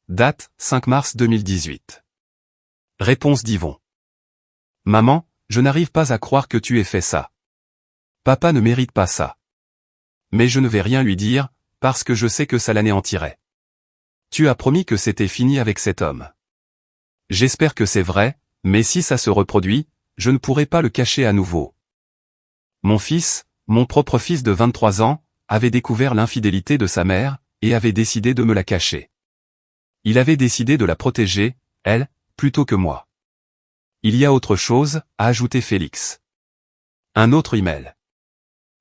Date, 5 mars 2018. Réponse d'Yvon. Maman, je n'arrive pas à croire que tu aies fait ça. Papa ne mérite pas ça. Mais je ne vais rien lui dire, parce que je sais que ça l'anéantirait. Tu as promis que c'était fini avec cet homme. J'espère que c'est vrai, mais si ça se reproduit, je ne pourrai pas le cacher à nouveau. Mon fils, mon propre fils de 23 ans, avait découvert l'infidélité de sa mère, et avait décidé de me la cacher. Il avait décidé de la protéger, elle, plutôt que moi. Il y a autre chose, a ajouté Félix. Un autre email.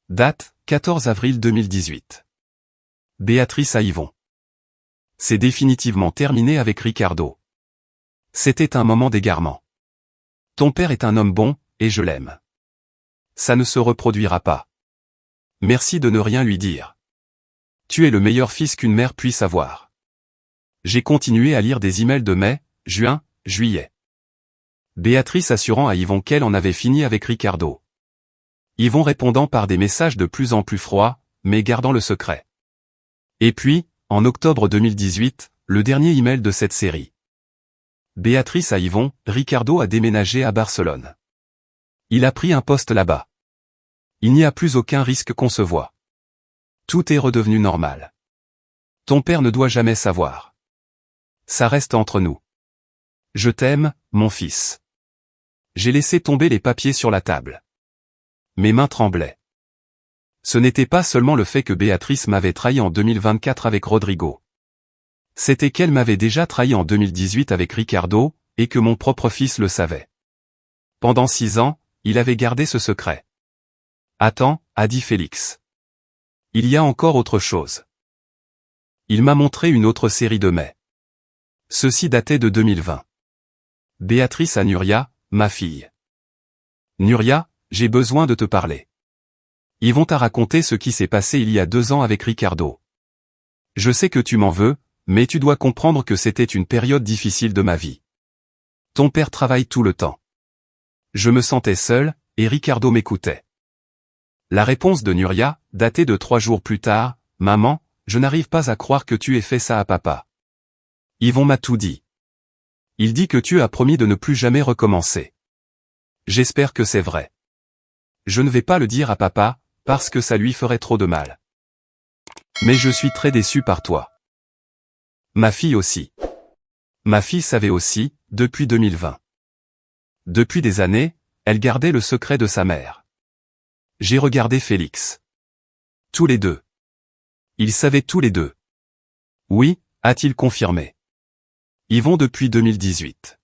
Date, 14 avril 2018. Béatrice à Yvon. C'est définitivement terminé avec Ricardo. C'était un moment d'égarement. Ton père est un homme bon, et je l'aime. Ça ne se reproduira pas. Merci de ne rien lui dire. Tu es le meilleur fils qu'une mère puisse avoir. J'ai continué à lire des emails de mai, juin, juillet. Béatrice assurant à Yvon qu'elle en avait fini avec Ricardo. Yvon répondant par des messages de plus en plus froids, mais gardant le secret. Et puis, en octobre 2018, le dernier email de cette série. Béatrice à Yvon, Ricardo a déménagé à Barcelone. Il a pris un poste là-bas. Il n'y a plus aucun risque qu'on se voie. Tout est redevenu normal. Ton père ne doit jamais savoir. Ça reste entre nous. Je t'aime, mon fils. J'ai laissé tomber les papiers sur la table. Mes mains tremblaient. Ce n'était pas seulement le fait que Béatrice m'avait trahi en 2024 avec Rodrigo. C'était qu'elle m'avait déjà trahi en 2018 avec Ricardo, et que mon propre fils le savait. Pendant 6 ans, il avait gardé ce secret. Attends, a dit Félix. Il y a encore autre chose. Il m'a montré une autre série de mai. Ceci datait de 2020. Béatrice à Nuria, ma fille. Nuria, j'ai besoin de te parler. Yvon t'a raconté ce qui s'est passé il y a 2 ans avec Ricardo. Je sais que tu m'en veux, mais tu dois comprendre que c'était une période difficile de ma vie. Ton père travaille tout le temps. Je me sentais seul, et Ricardo m'écoutait. La réponse de Nuria, datée de 3 jours plus tard, Maman, je n'arrive pas à croire que tu aies fait ça à papa. Yvon m'a tout dit. Il dit que tu as promis de ne plus jamais recommencer. J'espère que c'est vrai. Je ne vais pas le dire à papa, parce que ça lui ferait trop de mal. Mais je suis très déçu par toi. Ma fille aussi. Ma fille savait aussi, depuis 2020. Depuis des années, elle gardait le secret de sa mère. J'ai regardé Félix. Tous les deux. Ils savaient tous les deux. Oui, a-t-il confirmé. Yvon depuis 2018.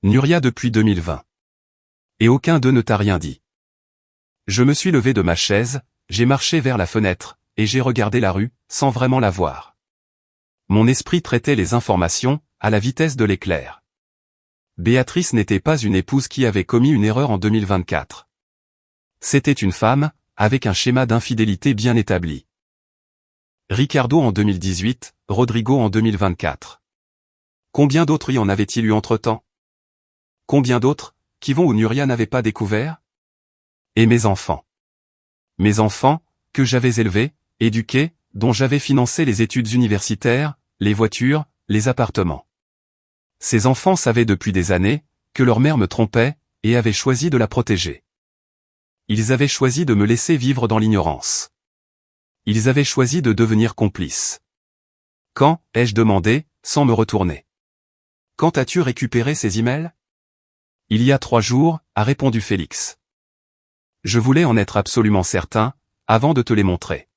Nuria depuis 2020. Et aucun d'eux ne t'a rien dit. Je me suis levé de ma chaise, j'ai marché vers la fenêtre, et j'ai regardé la rue, sans vraiment la voir. Mon esprit traitait les informations, à la vitesse de l'éclair. Béatrice n'était pas une épouse qui avait commis une erreur en 2024. C'était une femme, avec un schéma d'infidélité bien établi. Ricardo en 2018, Rodrigo en 2024. Combien d'autres y en avait-il eu entre-temps? Combien d'autres, qu'Yvon ou Nuria n'avaient pas découvert? Et mes enfants. Mes enfants, que j'avais élevés, éduqués, dont j'avais financé les études universitaires, les voitures, les appartements. Ces enfants savaient depuis des années, que leur mère me trompait, et avaient choisi de la protéger. Ils avaient choisi de me laisser vivre dans l'ignorance. Ils avaient choisi de devenir complices. Quand, ai-je demandé, sans me retourner. Quand as-tu récupéré ces emails? Il y a 3 jours, a répondu Félix. Je voulais en être absolument certain, avant de te les montrer.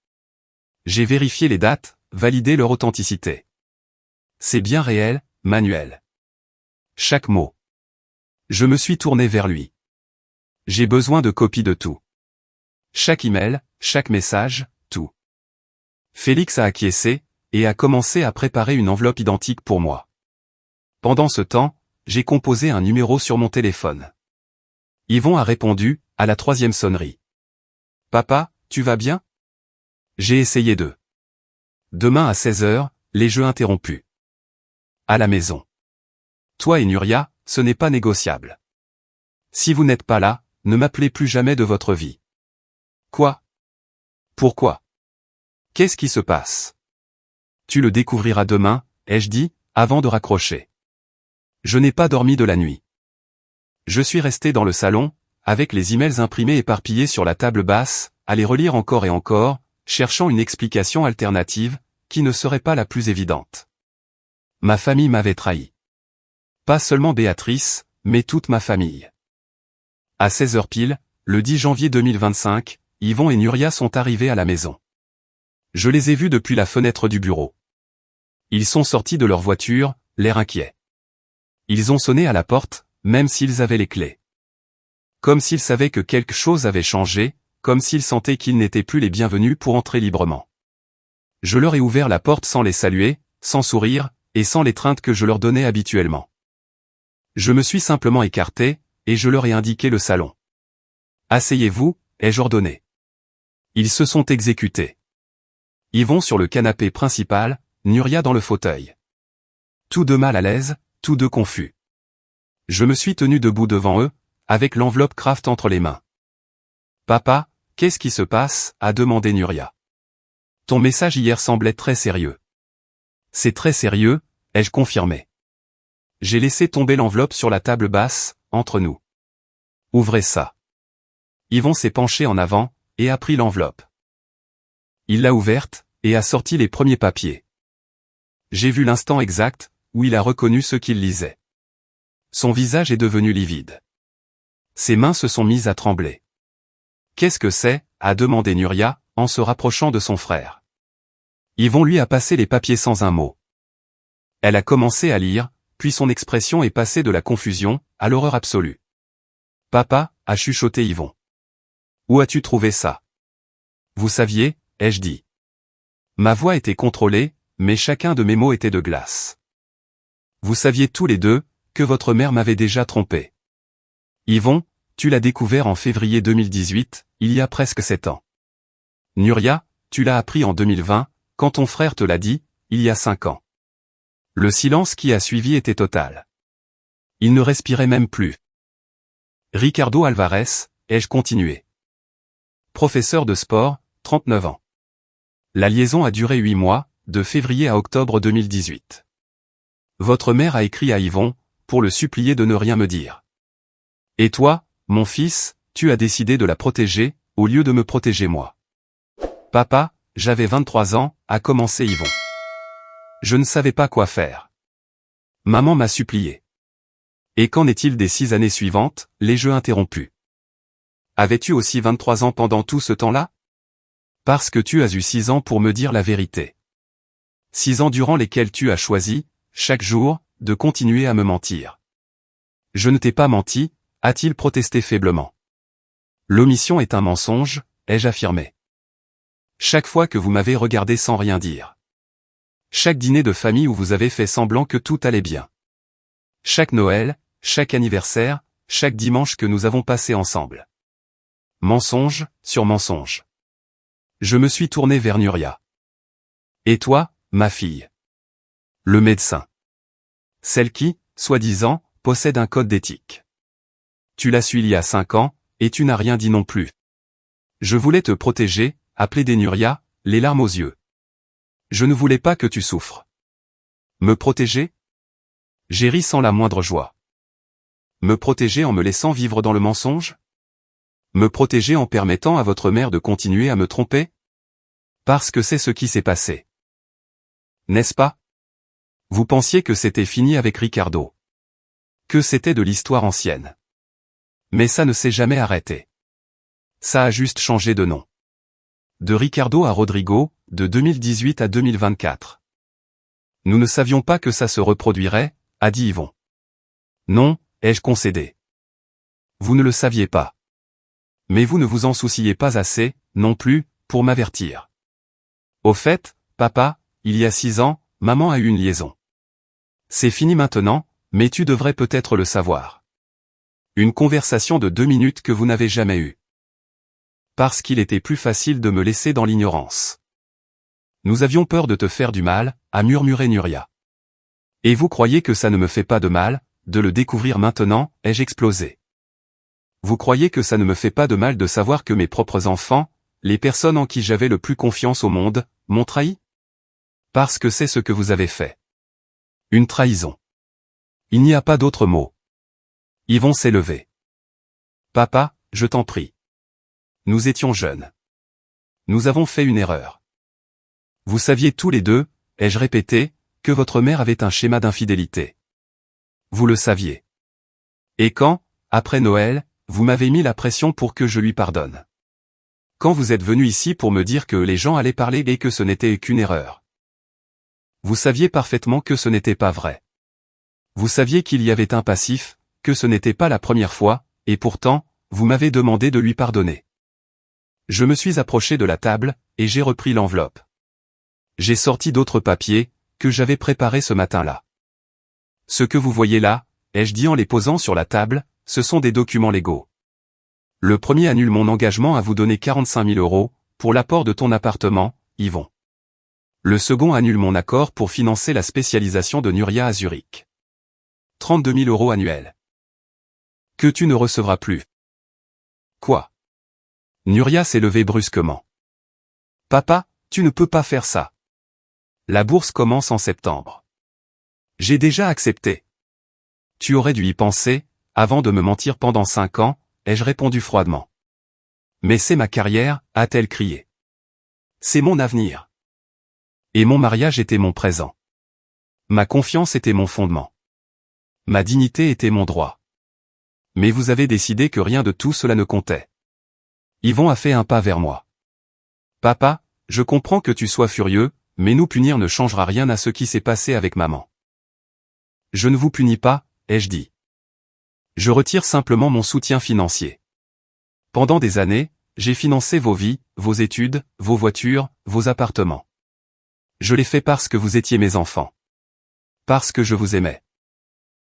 J'ai vérifié les dates, validé leur authenticité. C'est bien réel, Manuel. Chaque mot. Je me suis tourné vers lui. J'ai besoin de copies de tout. Chaque email, chaque message, tout. Félix a acquiescé, et a commencé à préparer une enveloppe identique pour moi. Pendant ce temps, j'ai composé un numéro sur mon téléphone. Yvon a répondu, à la 3e sonnerie. Papa, tu vas bien? J'ai essayé de. Demain à 16h, les jeux interrompus. À la maison. Toi et Nuria, ce n'est pas négociable. Si vous n'êtes pas là, ne m'appelez plus jamais de votre vie. Quoi? Pourquoi? Qu'est-ce qui se passe? Tu le découvriras demain, ai-je dit, avant de raccrocher. Je n'ai pas dormi de la nuit. Je suis resté dans le salon, avec les emails imprimés éparpillés sur la table basse, à les relire encore et encore, cherchant une explication alternative, qui ne serait pas la plus évidente. Ma famille m'avait trahi. Pas seulement Béatrice, mais toute ma famille. À 16h pile, le 10 janvier 2025, Yvon et Nuria sont arrivés à la maison. Je les ai vus depuis la fenêtre du bureau. Ils sont sortis de leur voiture, l'air inquiet. Ils ont sonné à la porte, même s'ils avaient les clés. Comme s'ils savaient que quelque chose avait changé, comme s'ils sentaient qu'ils n'étaient plus les bienvenus pour entrer librement. Je leur ai ouvert la porte sans les saluer, sans sourire, et sans l'étreinte que je leur donnais habituellement. Je me suis simplement écarté, et je leur ai indiqué le salon. Asseyez-vous, ai-je ordonné. Ils se sont exécutés. Yvon sur le canapé principal, Nuria dans le fauteuil. Tous deux mal à l'aise, tous deux confus. Je me suis tenu debout devant eux, avec l'enveloppe Kraft entre les mains. Papa, qu'est-ce qui se passe? A demandé Nuria. Ton message hier semblait très sérieux. C'est très sérieux, ai-je confirmé. J'ai laissé tomber l'enveloppe sur la table basse, entre nous. Ouvrez ça. Yvon s'est penché en avant, et a pris l'enveloppe. Il l'a ouverte, et a sorti les premiers papiers. J'ai vu l'instant exact, où il a reconnu ce qu'il lisait. Son visage est devenu livide. Ses mains se sont mises à trembler. Qu'est-ce que c'est? A demandé Nuria, en se rapprochant de son frère. Yvon lui a passé les papiers sans un mot. Elle a commencé à lire, puis son expression est passée de la confusion, à l'horreur absolue. Papa, a chuchoté Yvon. Où as-tu trouvé ça? Vous saviez, ai-je dit. Ma voix était contrôlée, mais chacun de mes mots était de glace. Vous saviez tous les deux, que votre mère m'avait déjà trompé. Yvon, tu l'as découvert en février 2018, il y a presque 7 ans. Nuria, tu l'as appris en 2020, quand ton frère te l'a dit, il y a 5 ans. Le silence qui a suivi était total. Il ne respirait même plus. Ricardo Alvarez, ai-je continué. Professeur de sport, 39 ans. La liaison a duré 8 mois, de février à octobre 2018. Votre mère a écrit à Yvon, pour le supplier de ne rien me dire. Et toi, mon fils, tu as décidé de la protéger, au lieu de me protéger moi. Papa, j'avais 23 ans, a commencé Yvon. Je ne savais pas quoi faire. Maman m'a supplié. Et qu'en est-il des 6 années suivantes, les jeux interrompus? Avais-tu aussi 23 ans pendant tout ce temps-là? Parce que tu as eu 6 ans pour me dire la vérité. 6 ans durant lesquels tu as choisi, chaque jour, de continuer à me mentir. Je ne t'ai pas menti, a-t-il protesté faiblement. L'omission est un mensonge, ai-je affirmé. Chaque fois que vous m'avez regardé sans rien dire. Chaque dîner de famille où vous avez fait semblant que tout allait bien. Chaque Noël, chaque anniversaire, chaque dimanche que nous avons passé ensemble. Mensonge, sur mensonge. Je me suis tourné vers Nuria. Et toi, ma fille? Le médecin. Celle qui, soi-disant, possède un code d'éthique. Tu l'as su il y a 5 ans, et tu n'as rien dit non plus. Je voulais te protéger, a plaidé Nuria, les larmes aux yeux. Je ne voulais pas que tu souffres. Me protéger? J'ai ri sans la moindre joie. Me protéger en me laissant vivre dans le mensonge? Me protéger en permettant à votre mère de continuer à me tromper? Parce que c'est ce qui s'est passé. N'est-ce pas? Vous pensiez que c'était fini avec Ricardo. Que c'était de l'histoire ancienne. Mais ça ne s'est jamais arrêté. Ça a juste changé de nom. De Ricardo à Rodrigo, de 2018 à 2024. Nous ne savions pas que ça se reproduirait, a dit Yvon. Non, ai-je concédé. Vous ne le saviez pas. Mais vous ne vous en souciez pas assez, non plus, pour m'avertir. Au fait, papa, il y a 6 ans, maman a eu une liaison. C'est fini maintenant, mais tu devrais peut-être le savoir. Une conversation de 2 minutes que vous n'avez jamais eue. Parce qu'il était plus facile de me laisser dans l'ignorance. Nous avions peur de te faire du mal, a murmuré Nuria. Et vous croyez que ça ne me fait pas de mal, de le découvrir maintenant, ai-je explosé. Vous croyez que ça ne me fait pas de mal de savoir que mes propres enfants, les personnes en qui j'avais le plus confiance au monde, m'ont trahi? Parce que c'est ce que vous avez fait. Une trahison. Il n'y a pas d'autre mot. Yvon s'est levé. Papa, je t'en prie. Nous étions jeunes. Nous avons fait une erreur. Vous saviez tous les deux, ai-je répété, que votre mère avait un schéma d'infidélité. Vous le saviez. Et quand, après Noël, vous m'avez mis la pression pour que je lui pardonne. Quand vous êtes venu ici pour me dire que les gens allaient parler et que ce n'était qu'une erreur. Vous saviez parfaitement que ce n'était pas vrai. Vous saviez qu'il y avait un passif, que ce n'était pas la première fois, et pourtant, vous m'avez demandé de lui pardonner. Je me suis approché de la table, et j'ai repris l'enveloppe. J'ai sorti d'autres papiers, que j'avais préparés ce matin-là. Ce que vous voyez là, ai-je dit en les posant sur la table, ce sont des documents légaux. Le premier annule mon engagement à vous donner 45 000 €, pour l'apport de ton appartement, Yvon. Le second annule mon accord pour financer la spécialisation de Nuria à Zurich. 32 000 € annuels. Que tu ne recevras plus. Quoi? Nuria s'est levée brusquement. Papa, tu ne peux pas faire ça. La bourse commence en septembre. J'ai déjà accepté. Tu aurais dû y penser, avant de me mentir pendant 5 ans, ai-je répondu froidement. Mais c'est ma carrière, a-t-elle crié. C'est mon avenir. Et mon mariage était mon présent. Ma confiance était mon fondement. Ma dignité était mon droit. Mais vous avez décidé que rien de tout cela ne comptait. Yvon a fait un pas vers moi. Papa, je comprends que tu sois furieux, mais nous punir ne changera rien à ce qui s'est passé avec maman. Je ne vous punis pas, ai-je dit. Je retire simplement mon soutien financier. Pendant des années, j'ai financé vos vies, vos études, vos voitures, vos appartements. Je l'ai fait parce que vous étiez mes enfants. Parce que je vous aimais.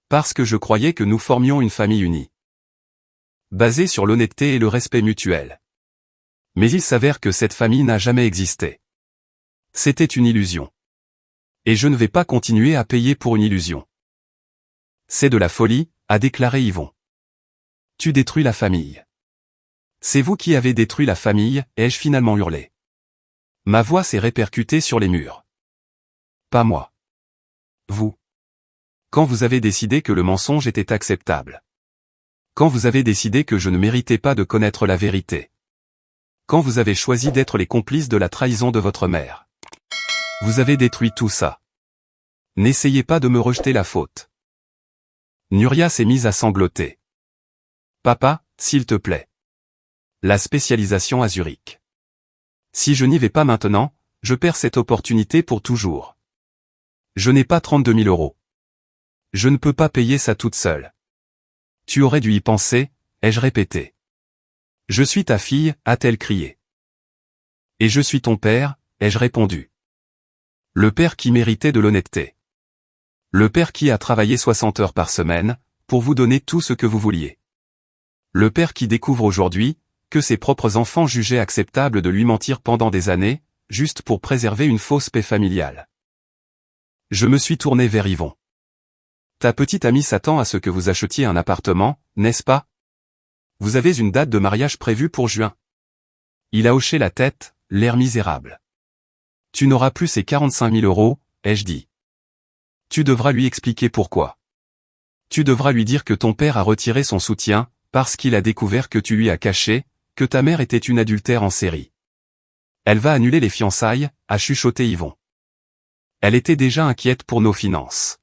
Parce que je croyais que nous formions une famille unie. Basée sur l'honnêteté et le respect mutuel. Mais il s'avère que cette famille n'a jamais existé. C'était une illusion. Et je ne vais pas continuer à payer pour une illusion. C'est de la folie, a déclaré Yvon. Tu détruis la famille. C'est vous qui avez détruit la famille, ai-je finalement hurlé. Ma voix s'est répercutée sur les murs. Pas moi. Vous. Quand vous avez décidé que le mensonge était acceptable. Quand vous avez décidé que je ne méritais pas de connaître la vérité. Quand vous avez choisi d'être les complices de la trahison de votre mère. Vous avez détruit tout ça. N'essayez pas de me rejeter la faute. Nuria s'est mise à sangloter. Papa, s'il te plaît. La spécialisation à Zurich. Si je n'y vais pas maintenant, je perds cette opportunité pour toujours. Je n'ai pas 32 000 euros. Je ne peux pas payer ça toute seule. Tu aurais dû y penser, ai-je répété. Je suis ta fille, a-t-elle crié. Et je suis ton père, ai-je répondu. Le père qui méritait de l'honnêteté. Le père qui a travaillé 60 heures par semaine, pour vous donner tout ce que vous vouliez. Le père qui découvre aujourd'hui, que ses propres enfants jugeaient acceptable de lui mentir pendant des années, juste pour préserver une fausse paix familiale. Je me suis tourné vers Yvon. Ta petite amie s'attend à ce que vous achetiez un appartement, n'est-ce pas? Vous avez une date de mariage prévue pour juin. Il a hoché la tête, l'air misérable. Tu n'auras plus ces 45 000 euros, ai-je dit. Tu devras lui expliquer pourquoi. Tu devras lui dire que ton père a retiré son soutien, parce qu'il a découvert que tu lui as caché, que ta mère était une adultère en série. Elle va annuler les fiançailles, a chuchoté Yvon. Elle était déjà inquiète pour nos finances.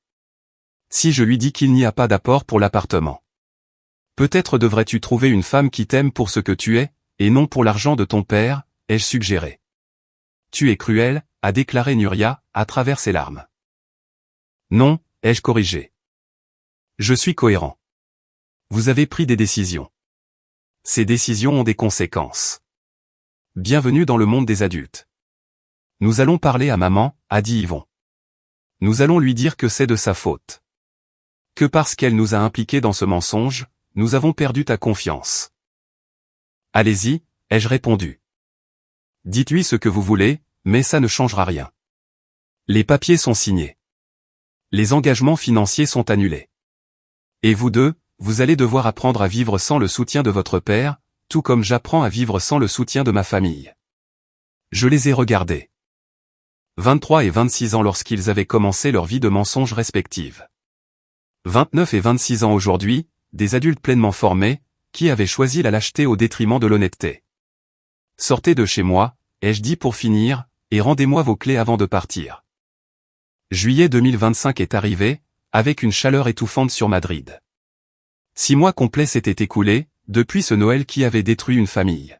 Si je lui dis qu'il n'y a pas d'apport pour l'appartement. Peut-être devrais-tu trouver une femme qui t'aime pour ce que tu es, et non pour l'argent de ton père, ai-je suggéré. Tu es cruel, a déclaré Nuria, à travers ses larmes. Non, ai-je corrigé. Je suis cohérent. Vous avez pris des décisions. Ces décisions ont des conséquences. Bienvenue dans le monde des adultes. Nous allons parler à maman, a dit Yvon. Nous allons lui dire que c'est de sa faute. Que parce qu'elle nous a impliqués dans ce mensonge, nous avons perdu ta confiance. Allez-y, ai-je répondu. Dites-lui ce que vous voulez, mais ça ne changera rien. Les papiers sont signés. Les engagements financiers sont annulés. Et vous deux, vous allez devoir apprendre à vivre sans le soutien de votre père, tout comme j'apprends à vivre sans le soutien de ma famille. Je les ai regardés. 23 et 26 ans lorsqu'ils avaient commencé leur vie de mensonges respective. 29 et 26 ans aujourd'hui, des adultes pleinement formés, qui avaient choisi la lâcheté au détriment de l'honnêteté. Sortez de chez moi, ai-je dit pour finir, et rendez-moi vos clés avant de partir. Juillet 2025 est arrivé, avec une chaleur étouffante sur Madrid. 6 mois complets s'étaient écoulés, depuis ce Noël qui avait détruit une famille.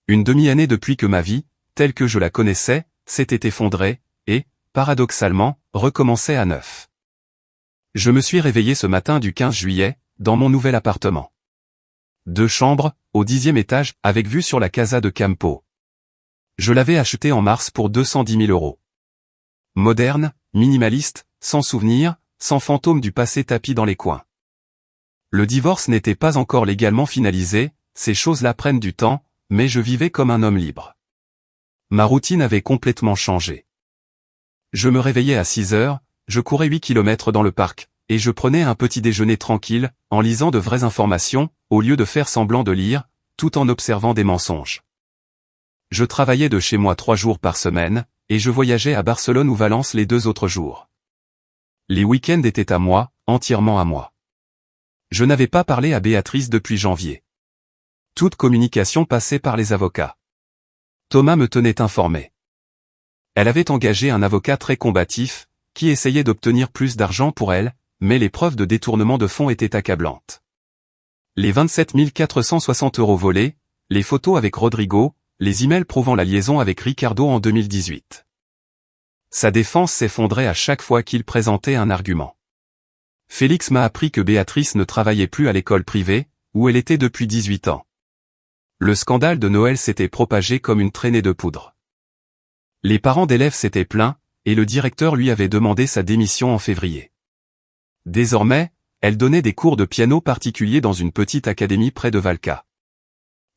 Une demi-année depuis que ma vie, telle que je la connaissais, s'était effondrée, et, paradoxalement, recommençait à neuf. Je me suis réveillé ce matin du 15 juillet, dans mon nouvel appartement. 2 chambres, au 10e étage, avec vue sur la Casa de Campo. Je l'avais acheté en mars pour 210 000 euros. Moderne, minimaliste, sans souvenirs, sans fantôme du passé tapis dans les coins. Le divorce n'était pas encore légalement finalisé, ces choses-là prennent du temps, mais je vivais comme un homme libre. Ma routine avait complètement changé. Je me réveillais à 6 heures, je courais 8 kilomètres dans le parc, et je prenais un petit déjeuner tranquille, en lisant de vraies informations, au lieu de faire semblant de lire, tout en observant des mensonges. Je travaillais de chez moi 3 jours par semaine, et je voyageais à Barcelone ou Valence les 2 autres jours. Les week-ends étaient à moi, entièrement à moi. Je n'avais pas parlé à Béatrice depuis janvier. Toute communication passait par les avocats. Thomas me tenait informé. Elle avait engagé un avocat très combatif, qui essayait d'obtenir plus d'argent pour elle, mais les preuves de détournement de fonds étaient accablantes. Les 27 460 euros volés, les photos avec Rodrigo, les emails prouvant la liaison avec Ricardo en 2018. Sa défense s'effondrait à chaque fois qu'il présentait un argument. Félix m'a appris que Béatrice ne travaillait plus à l'école privée, où elle était depuis 18 ans. Le scandale de Noël s'était propagé comme une traînée de poudre. Les parents d'élèves s'étaient plaints, et le directeur lui avait demandé sa démission en février. Désormais, elle donnait des cours de piano particuliers dans une petite académie près de Valca.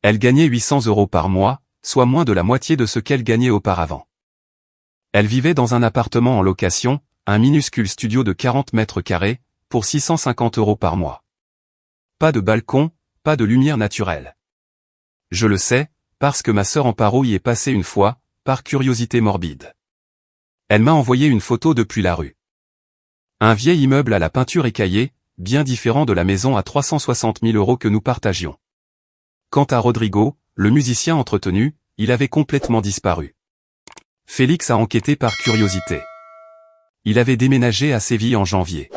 Elle gagnait 800 euros par mois, soit moins de la moitié de ce qu'elle gagnait auparavant. Elle vivait dans un appartement en location, un minuscule studio de 40 mètres carrés, pour 650 euros par mois. Pas de balcon, pas de lumière naturelle. Je le sais, parce que ma sœur Amparo y est passée une fois, par curiosité morbide. Elle m'a envoyé une photo depuis la rue. Un vieil immeuble à la peinture écaillée, bien différent de la maison à 360 000 € que nous partagions. Quant à Rodrigo, le musicien entretenu, il avait complètement disparu. Félix a enquêté par curiosité. Il avait déménagé à Séville en janvier.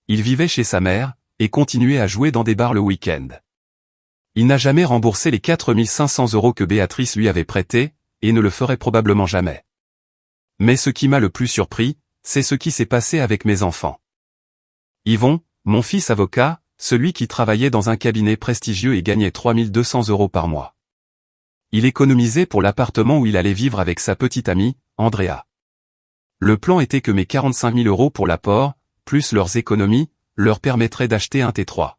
Il vivait chez sa mère, et continuait à jouer dans des bars le week-end. Il n'a jamais remboursé les 4 500 € que Béatrice lui avait prêtés, et ne le ferait probablement jamais. Mais ce qui m'a le plus surpris, c'est ce qui s'est passé avec mes enfants. Yvon, mon fils avocat, celui qui travaillait dans un cabinet prestigieux et gagnait 3 200 € par mois. Il économisait pour l'appartement où il allait vivre avec sa petite amie, Andrea. Le plan était que mes 45 000 € pour l'apport, plus leurs économies, leur permettraient d'acheter un T3.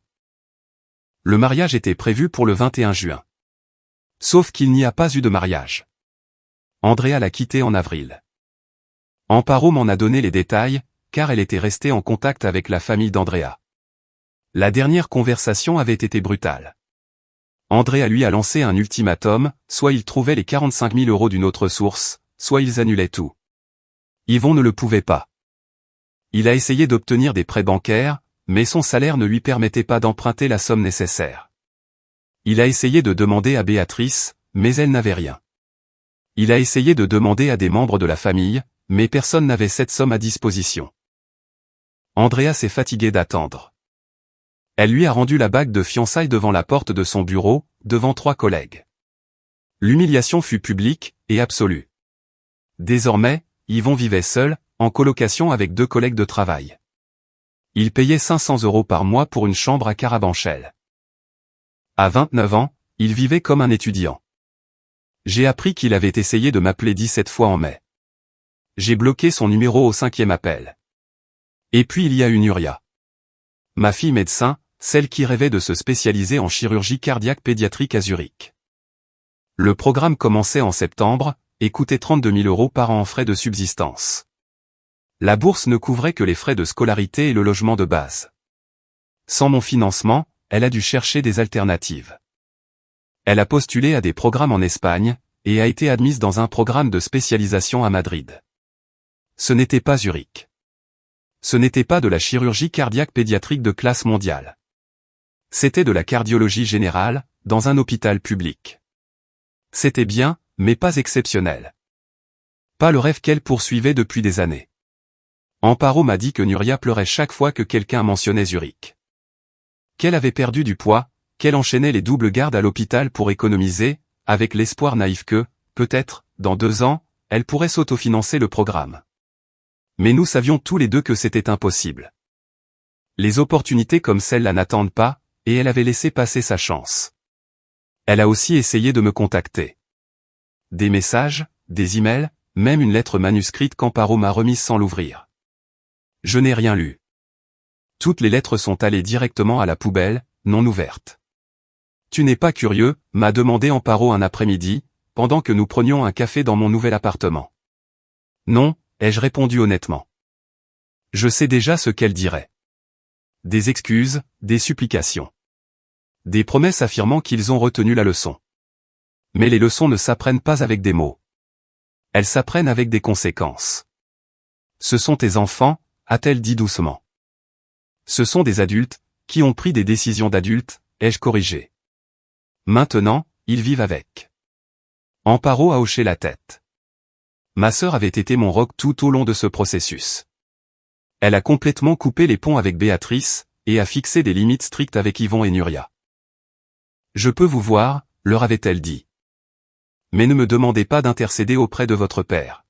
Le mariage était prévu pour le 21 juin. Sauf qu'il n'y a pas eu de mariage. Andrea l'a quitté en avril. Amparo m'en a donné les détails, car elle était restée en contact avec la famille d'Andrea. La dernière conversation avait été brutale. Andrea lui a lancé un ultimatum, soit ils trouvaient les 45 000 € d'une autre source, soit ils annulaient tout. Yvon ne le pouvait pas. Il a essayé d'obtenir des prêts bancaires, mais son salaire ne lui permettait pas d'emprunter la somme nécessaire. Il a essayé de demander à Béatrice, mais elle n'avait rien. Il a essayé de demander à des membres de la famille, mais personne n'avait cette somme à disposition. Andrea s'est fatiguée d'attendre. Elle lui a rendu la bague de fiançailles devant la porte de son bureau, devant 3 collègues. L'humiliation fut publique et absolue. Désormais, Yvon vivait seul, en colocation avec 2 collègues de travail. Il payait 500 € par mois pour une chambre à Carabanchel. À 29 ans, il vivait comme un étudiant. J'ai appris qu'il avait essayé de m'appeler 17 fois en mai. J'ai bloqué son numéro au 5e appel. Et puis il y a eu Nuria. Ma fille médecin, celle qui rêvait de se spécialiser en chirurgie cardiaque pédiatrique à Zurich. Le programme commençait en septembre, et coûtait 32 000 € par an en frais de subsistance. La bourse ne couvrait que les frais de scolarité et le logement de base. Sans mon financement, elle a dû chercher des alternatives. Elle a postulé à des programmes en Espagne, et a été admise dans un programme de spécialisation à Madrid. Ce n'était pas Zurich. Ce n'était pas de la chirurgie cardiaque pédiatrique de classe mondiale. C'était de la cardiologie générale, dans un hôpital public. C'était bien, mais pas exceptionnel. Pas le rêve qu'elle poursuivait depuis des années. Amparo m'a dit que Nuria pleurait chaque fois que quelqu'un mentionnait Zurich. Qu'elle avait perdu du poids, qu'elle enchaînait les doubles gardes à l'hôpital pour économiser, avec l'espoir naïf que, peut-être, dans 2 ans, elle pourrait s'autofinancer le programme. Mais nous savions tous les deux que c'était impossible. Les opportunités comme celle-là n'attendent pas, et elle avait laissé passer sa chance. Elle a aussi essayé de me contacter. Des messages, des emails, même une lettre manuscrite qu'Amparo m'a remise sans l'ouvrir. Je n'ai rien lu. Toutes les lettres sont allées directement à la poubelle, non ouvertes. Tu n'es pas curieux, m'a demandé Amparo un après-midi, pendant que nous prenions un café dans mon nouvel appartement. Non, ai-je répondu honnêtement. Je sais déjà ce qu'elle dirait. Des excuses, des supplications. Des promesses affirmant qu'ils ont retenu la leçon. Mais les leçons ne s'apprennent pas avec des mots. Elles s'apprennent avec des conséquences. Ce sont tes enfants, a-t-elle dit doucement. Ce sont des adultes, qui ont pris des décisions d'adultes, ai-je corrigé. Maintenant, ils vivent avec. Amparo a hoché la tête. Ma sœur avait été mon roc tout au long de ce processus. Elle a complètement coupé les ponts avec Béatrice, et a fixé des limites strictes avec Yvon et Nuria. Je peux vous voir, leur avait-elle dit. Mais ne me demandez pas d'intercéder auprès de votre père.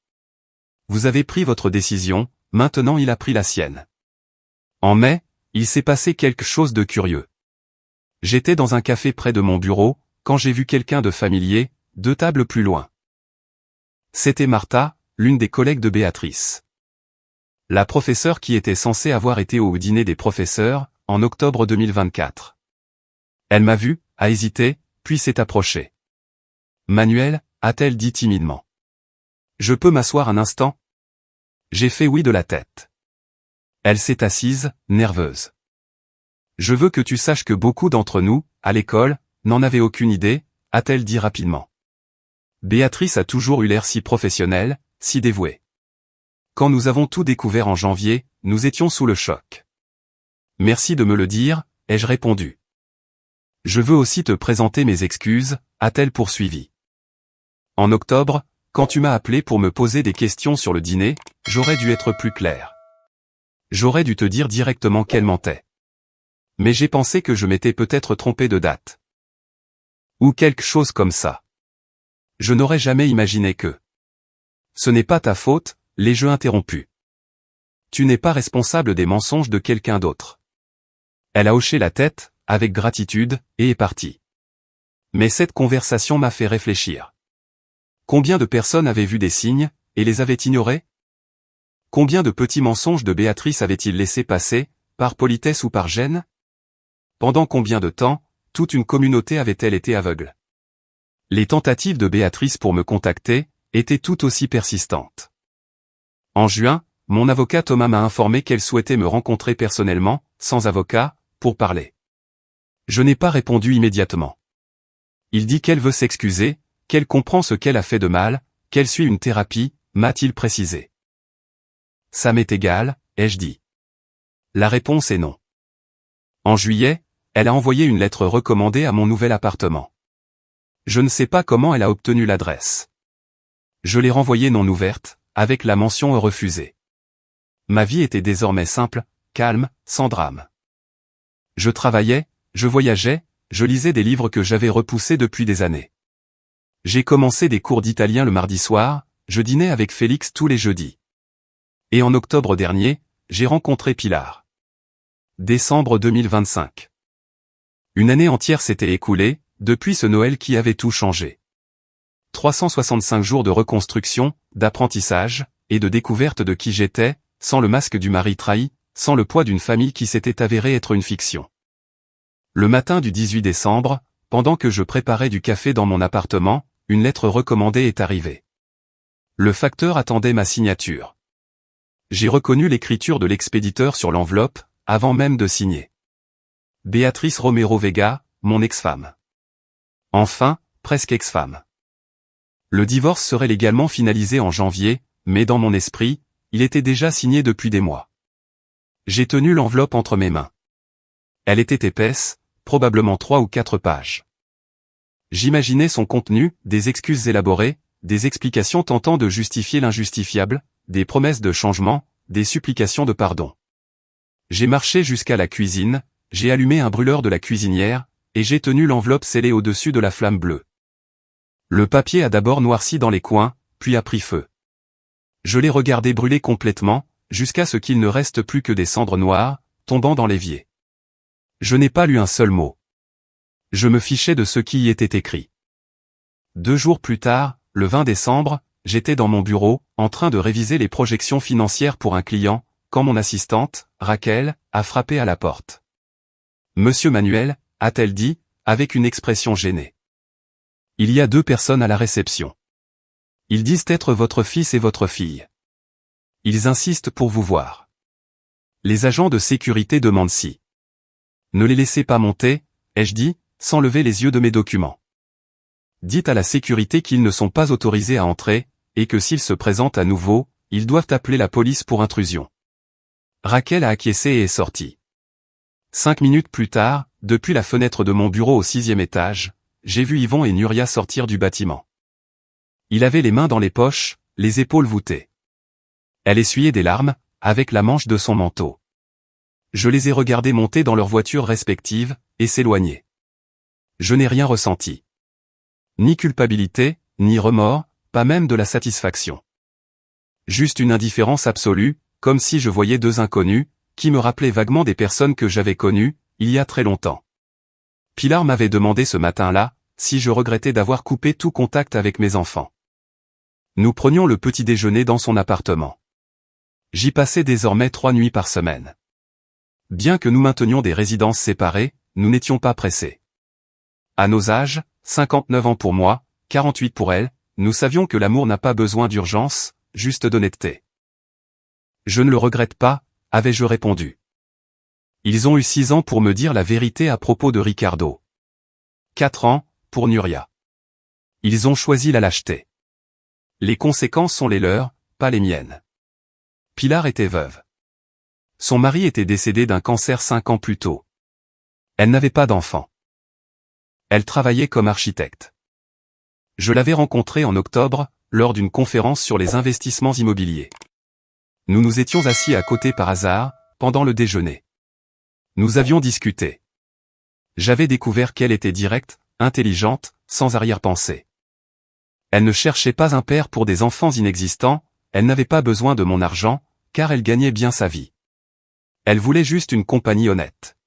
Vous avez pris votre décision, maintenant il a pris la sienne. En mai, il s'est passé quelque chose de curieux. J'étais dans un café près de mon bureau, quand j'ai vu quelqu'un de familier, 2 tables plus loin. C'était Martha, l'une des collègues de Béatrice. La professeure qui était censée avoir été au dîner des professeurs, en octobre 2024. Elle m'a vu, a hésité, puis s'est approchée. Manuel, a-t-elle dit timidement. Je peux m'asseoir un instant? J'ai fait oui de la tête. Elle s'est assise, nerveuse. Je veux que tu saches que beaucoup d'entre nous, à l'école, n'en avaient aucune idée, a-t-elle dit rapidement. Béatrice a toujours eu l'air si professionnelle, si dévouée. Quand nous avons tout découvert en janvier, nous étions sous le choc. Merci de me le dire, ai-je répondu. Je veux aussi te présenter mes excuses, a-t-elle poursuivi. En octobre, quand tu m'as appelé pour me poser des questions sur le dîner, j'aurais dû être plus clair. J'aurais dû te dire directement qu'elle mentait. Mais j'ai pensé que je m'étais peut-être trompé de date. Ou quelque chose comme ça. Je n'aurais jamais imaginé que. Ce n'est pas ta faute, l'ai-je interrompu. Tu n'es pas responsable des mensonges de quelqu'un d'autre. Elle a hoché la tête, avec gratitude, et est partie. Mais cette conversation m'a fait réfléchir. Combien de personnes avaient vu des signes, et les avaient ignorés? Combien de petits mensonges de Béatrice avait-il laissé passer, par politesse ou par gêne? Pendant combien de temps, toute une communauté avait-elle été aveugle? Les tentatives de Béatrice pour me contacter, étaient tout aussi persistantes. En juin, mon avocat Thomas m'a informé qu'elle souhaitait me rencontrer personnellement, sans avocat, pour parler. Je n'ai pas répondu immédiatement. Il dit qu'elle veut s'excuser, qu'elle comprend ce qu'elle a fait de mal, qu'elle suit une thérapie, m'a-t-il précisé. Ça m'est égal, ai-je dit. La réponse est non. En juillet, elle a envoyé une lettre recommandée à mon nouvel appartement. Je ne sais pas comment elle a obtenu l'adresse. Je l'ai renvoyée non ouverte, avec la mention refusée. Ma vie était désormais simple, calme, sans drame. Je travaillais, je voyageais, je lisais des livres que j'avais repoussés depuis des années. J'ai commencé des cours d'italien le mardi soir, je dînais avec Félix tous les jeudis. Et en octobre dernier, j'ai rencontré Pilar. Décembre 2025. Une année entière s'était écoulée, depuis ce Noël qui avait tout changé. 365 jours de reconstruction, d'apprentissage, et de découverte de qui j'étais, sans le masque du mari trahi, sans le poids d'une famille qui s'était avérée être une fiction. Le matin du 18 décembre, pendant que je préparais du café dans mon appartement, une lettre recommandée est arrivée. Le facteur attendait ma signature. J'ai reconnu l'écriture de l'expéditeur sur l'enveloppe, avant même de signer. Béatrice Romero Vega, mon ex-femme. Enfin, presque ex-femme. Le divorce serait légalement finalisé en janvier, mais dans mon esprit, il était déjà signé depuis des mois. J'ai tenu l'enveloppe entre mes mains. Elle était épaisse, probablement 3 ou 4 pages. J'imaginais son contenu, des excuses élaborées, des explications tentant de justifier l'injustifiable, des promesses de changement, des supplications de pardon. J'ai marché jusqu'à la cuisine, j'ai allumé un brûleur de la cuisinière, et j'ai tenu l'enveloppe scellée au-dessus de la flamme bleue. Le papier a d'abord noirci dans les coins, puis a pris feu. Je l'ai regardé brûler complètement, jusqu'à ce qu'il ne reste plus que des cendres noires, tombant dans l'évier. Je n'ai pas lu un seul mot. Je me fichais de ce qui y était écrit. 2 jours plus tard, le 20 décembre, j'étais dans mon bureau, en train de réviser les projections financières pour un client, quand mon assistante, Raquel, a frappé à la porte. « Monsieur Manuel », a-t-elle dit, avec une expression gênée. « Il y a 2 personnes à la réception. Ils disent être votre fils et votre fille. Ils insistent pour vous voir. Les agents de sécurité demandent si. Ne les laissez pas monter, ai-je dit, sans lever les yeux de mes documents. Dites à la sécurité qu'ils ne sont pas autorisés à entrer, et que s'ils se présentent à nouveau, ils doivent appeler la police pour intrusion. Raquel a acquiescé et est sortie. 5 minutes plus tard, depuis la fenêtre de mon bureau au 6e étage, j'ai vu Yvon et Nuria sortir du bâtiment. Il avait les mains dans les poches, les épaules voûtées. Elle essuyait des larmes, avec la manche de son manteau. Je les ai regardés monter dans leurs voitures respectives, et s'éloigner. Je n'ai rien ressenti. Ni culpabilité, ni remords, pas même de la satisfaction. Juste une indifférence absolue, comme si je voyais 2 inconnus, qui me rappelaient vaguement des personnes que j'avais connues, il y a très longtemps. Pilar m'avait demandé ce matin-là, si je regrettais d'avoir coupé tout contact avec mes enfants. Nous prenions le petit déjeuner dans son appartement. J'y passais désormais 3 nuits par semaine. Bien que nous maintenions des résidences séparées, nous n'étions pas pressés. À nos âges, 59 ans pour moi, 48 pour elle, nous savions que l'amour n'a pas besoin d'urgence, juste d'honnêteté. Je ne le regrette pas, avais-je répondu. Ils ont eu 6 ans pour me dire la vérité à propos de Ricardo. 4 ans, pour Nuria. Ils ont choisi la lâcheté. Les conséquences sont les leurs, pas les miennes. Pilar était veuve. Son mari était décédé d'un cancer 5 ans plus tôt. Elle n'avait pas d'enfant. Elle travaillait comme architecte. Je l'avais rencontrée en octobre, lors d'une conférence sur les investissements immobiliers. Nous nous étions assis à côté par hasard, pendant le déjeuner. Nous avions discuté. J'avais découvert qu'elle était directe, intelligente, sans arrière-pensée. Elle ne cherchait pas un père pour des enfants inexistants, elle n'avait pas besoin de mon argent, car elle gagnait bien sa vie. Elle voulait juste une compagnie honnête.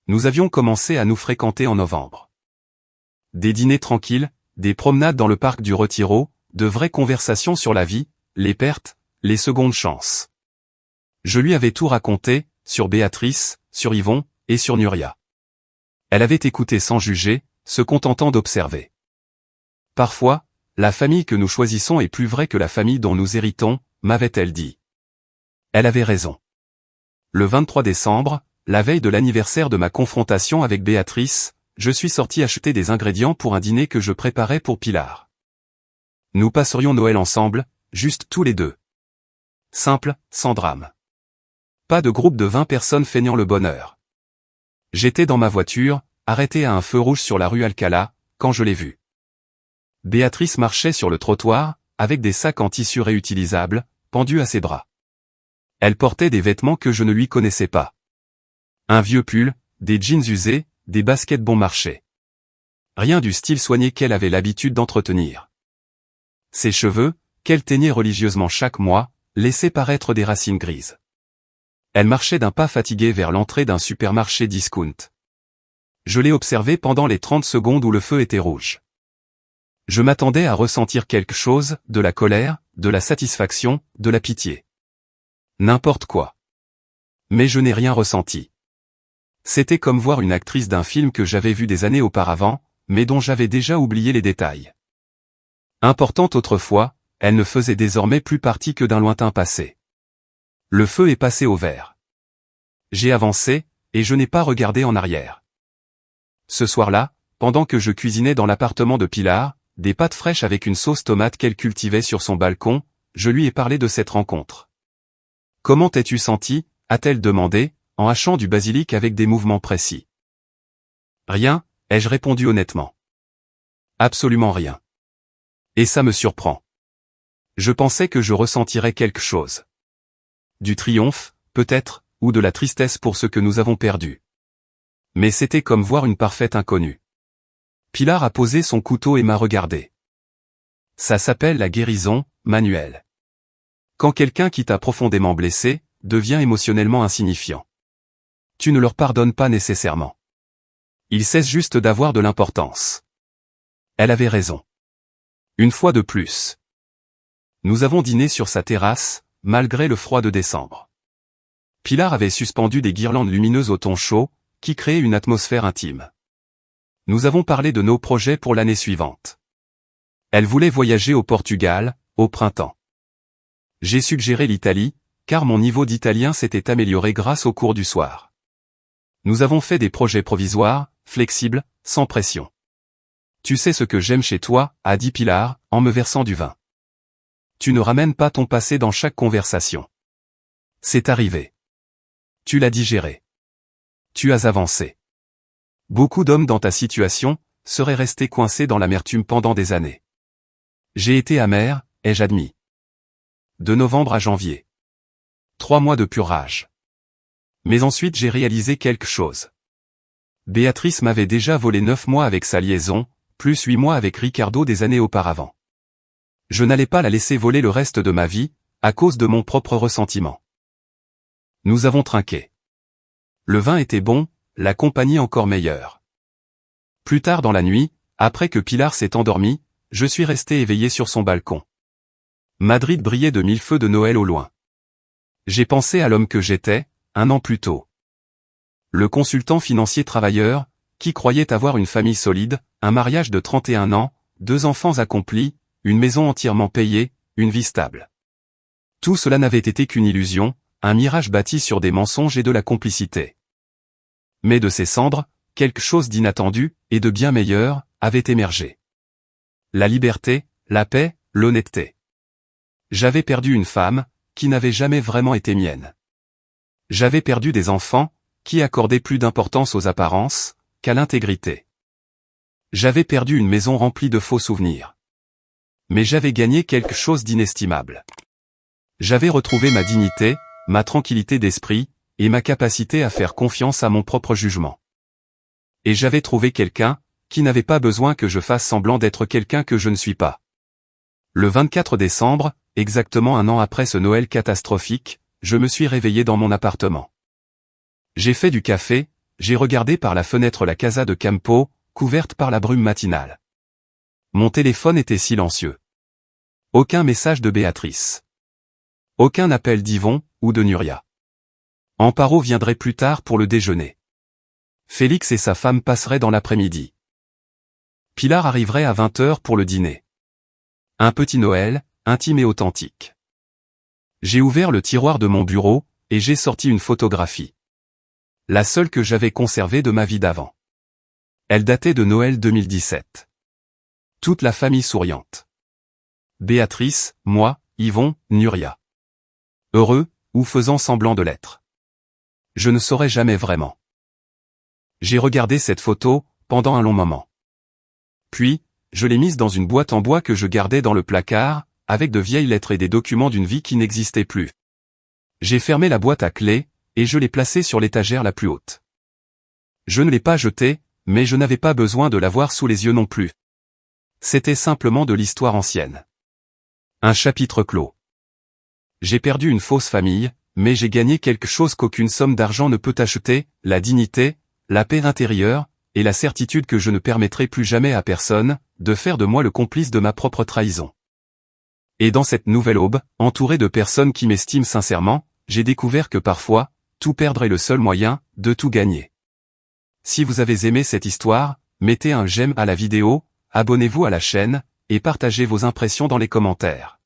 Nous avions commencé à nous fréquenter en novembre. Des dîners tranquilles, des promenades dans le parc du Retiro, de vraies conversations sur la vie, les pertes, les secondes chances. Je lui avais tout raconté, sur Béatrice, sur Yvon, et sur Nuria. Elle avait écouté sans juger, se contentant d'observer. Parfois, la famille que nous choisissons est plus vraie que la famille dont nous héritons, m'avait-elle dit. Elle avait raison. Le 23 décembre, la veille de l'anniversaire de ma confrontation avec Béatrice, je suis sorti acheter des ingrédients pour un dîner que je préparais pour Pilar. Nous passerions Noël ensemble, juste tous les deux. Simple, sans drame. Pas de groupe de 20 personnes feignant le bonheur. J'étais dans ma voiture, arrêté à un feu rouge sur la rue Alcala, quand je l'ai vue. Béatrice marchait sur le trottoir, avec des sacs en tissu réutilisables, pendus à ses bras. Elle portait des vêtements que je ne lui connaissais pas. Un vieux pull, des jeans usés, des baskets bon marché. Rien du style soigné qu'elle avait l'habitude d'entretenir. Ses cheveux, qu'elle teignait religieusement chaque mois, laissaient paraître des racines grises. Elle marchait d'un pas fatigué vers l'entrée d'un supermarché discount. Je l'ai observée pendant les 30 secondes où le feu était rouge. Je m'attendais à ressentir quelque chose, de la colère, de la satisfaction, de la pitié. N'importe quoi. Mais je n'ai rien ressenti. C'était comme voir une actrice d'un film que j'avais vu des années auparavant, mais dont j'avais déjà oublié les détails. Importante autrefois, elle ne faisait désormais plus partie que d'un lointain passé. Le feu est passé au vert. J'ai avancé, et je n'ai pas regardé en arrière. Ce soir-là, pendant que je cuisinais dans l'appartement de Pilar, des pâtes fraîches avec une sauce tomate qu'elle cultivait sur son balcon, je lui ai parlé de cette rencontre. « Comment t'es-tu senti » a-t-elle demandé, en hachant du basilic avec des mouvements précis. « Rien » ai-je répondu honnêtement. « Absolument rien. Et ça me surprend. Je pensais que je ressentirais quelque chose. Du triomphe, peut-être, ou de la tristesse pour ce que nous avons perdu. Mais c'était comme voir une parfaite inconnue. » Pilar a posé son couteau et m'a regardé. Ça s'appelle la guérison, Manuel. Quand quelqu'un qui t'a profondément blessé, devient émotionnellement insignifiant. Tu ne leur pardonnes pas nécessairement. Ils cessent juste d'avoir de l'importance. Elle avait raison. Une fois de plus. Nous avons dîné sur sa terrasse, malgré le froid de décembre. Pilar avait suspendu des guirlandes lumineuses au ton chaud, qui créaient une atmosphère intime. Nous avons parlé de nos projets pour l'année suivante. Elle voulait voyager au Portugal, au printemps. J'ai suggéré l'Italie, car mon niveau d'italien s'était amélioré grâce au cours du soir. Nous avons fait des projets provisoires, flexibles, sans pression. Tu sais ce que j'aime chez toi, a dit Pilar, en me versant du vin. Tu ne ramènes pas ton passé dans chaque conversation. C'est arrivé. Tu l'as digéré. Tu as avancé. Beaucoup d'hommes dans ta situation seraient restés coincés dans l'amertume pendant des années. J'ai été amer, ai-je admis. De novembre à janvier. 3 mois de pure rage. Mais ensuite j'ai réalisé quelque chose. Béatrice m'avait déjà volé 9 mois avec sa liaison, plus 8 mois avec Ricardo des années auparavant. Je n'allais pas la laisser voler le reste de ma vie, à cause de mon propre ressentiment. Nous avons trinqué. Le vin était bon, la compagnie encore meilleure. Plus tard dans la nuit, après que Pilar s'est endormie, je suis resté éveillé sur son balcon. Madrid brillait de 1000 feux de Noël au loin. J'ai pensé à l'homme que j'étais, 1 an plus tôt. Le consultant financier travailleur, qui croyait avoir une famille solide, un mariage de 31 ans, 2 enfants accomplis, une maison entièrement payée, une vie stable. Tout cela n'avait été qu'une illusion, un mirage bâti sur des mensonges et de la complicité. Mais de ces cendres, quelque chose d'inattendu, et de bien meilleur, avait émergé. La liberté, la paix, l'honnêteté. J'avais perdu une femme, qui n'avait jamais vraiment été mienne. J'avais perdu des enfants, qui accordaient plus d'importance aux apparences, qu'à l'intégrité. J'avais perdu une maison remplie de faux souvenirs. Mais j'avais gagné quelque chose d'inestimable. J'avais retrouvé ma dignité, ma tranquillité d'esprit, et ma capacité à faire confiance à mon propre jugement. Et j'avais trouvé quelqu'un, qui n'avait pas besoin que je fasse semblant d'être quelqu'un que je ne suis pas. Le 24 décembre, exactement un an après ce Noël catastrophique, je me suis réveillé dans mon appartement. J'ai fait du café, j'ai regardé par la fenêtre la casa de Campo, couverte par la brume matinale. Mon téléphone était silencieux. Aucun message de Béatrice. Aucun appel d'Yvon, ou de Nuria. Amparo viendrait plus tard pour le déjeuner. Félix et sa femme passeraient dans l'après-midi. Pilar arriverait à 20h pour le dîner. Un petit Noël, intime et authentique. J'ai ouvert le tiroir de mon bureau, et j'ai sorti une photographie. La seule que j'avais conservée de ma vie d'avant. Elle datait de Noël 2017. Toute la famille souriante. Béatrice, moi, Yvon, Nuria. Heureux, ou faisant semblant de l'être. Je ne saurais jamais vraiment. J'ai regardé cette photo, pendant un long moment. Puis, je l'ai mise dans une boîte en bois que je gardais dans le placard, avec de vieilles lettres et des documents d'une vie qui n'existait plus. J'ai fermé la boîte à clé, et je l'ai placée sur l'étagère la plus haute. Je ne l'ai pas jetée, mais je n'avais pas besoin de l'avoir sous les yeux non plus. C'était simplement de l'histoire ancienne. Un chapitre clos. J'ai perdu une fausse famille, mais j'ai gagné quelque chose qu'aucune somme d'argent ne peut acheter, la dignité, la paix intérieure, et la certitude que je ne permettrai plus jamais à personne, de faire de moi le complice de ma propre trahison. Et dans cette nouvelle aube, entouré de personnes qui m'estiment sincèrement, j'ai découvert que parfois, tout perdre est le seul moyen, de tout gagner. Si vous avez aimé cette histoire, mettez un j'aime à la vidéo, abonnez-vous à la chaîne, et partagez vos impressions dans les commentaires.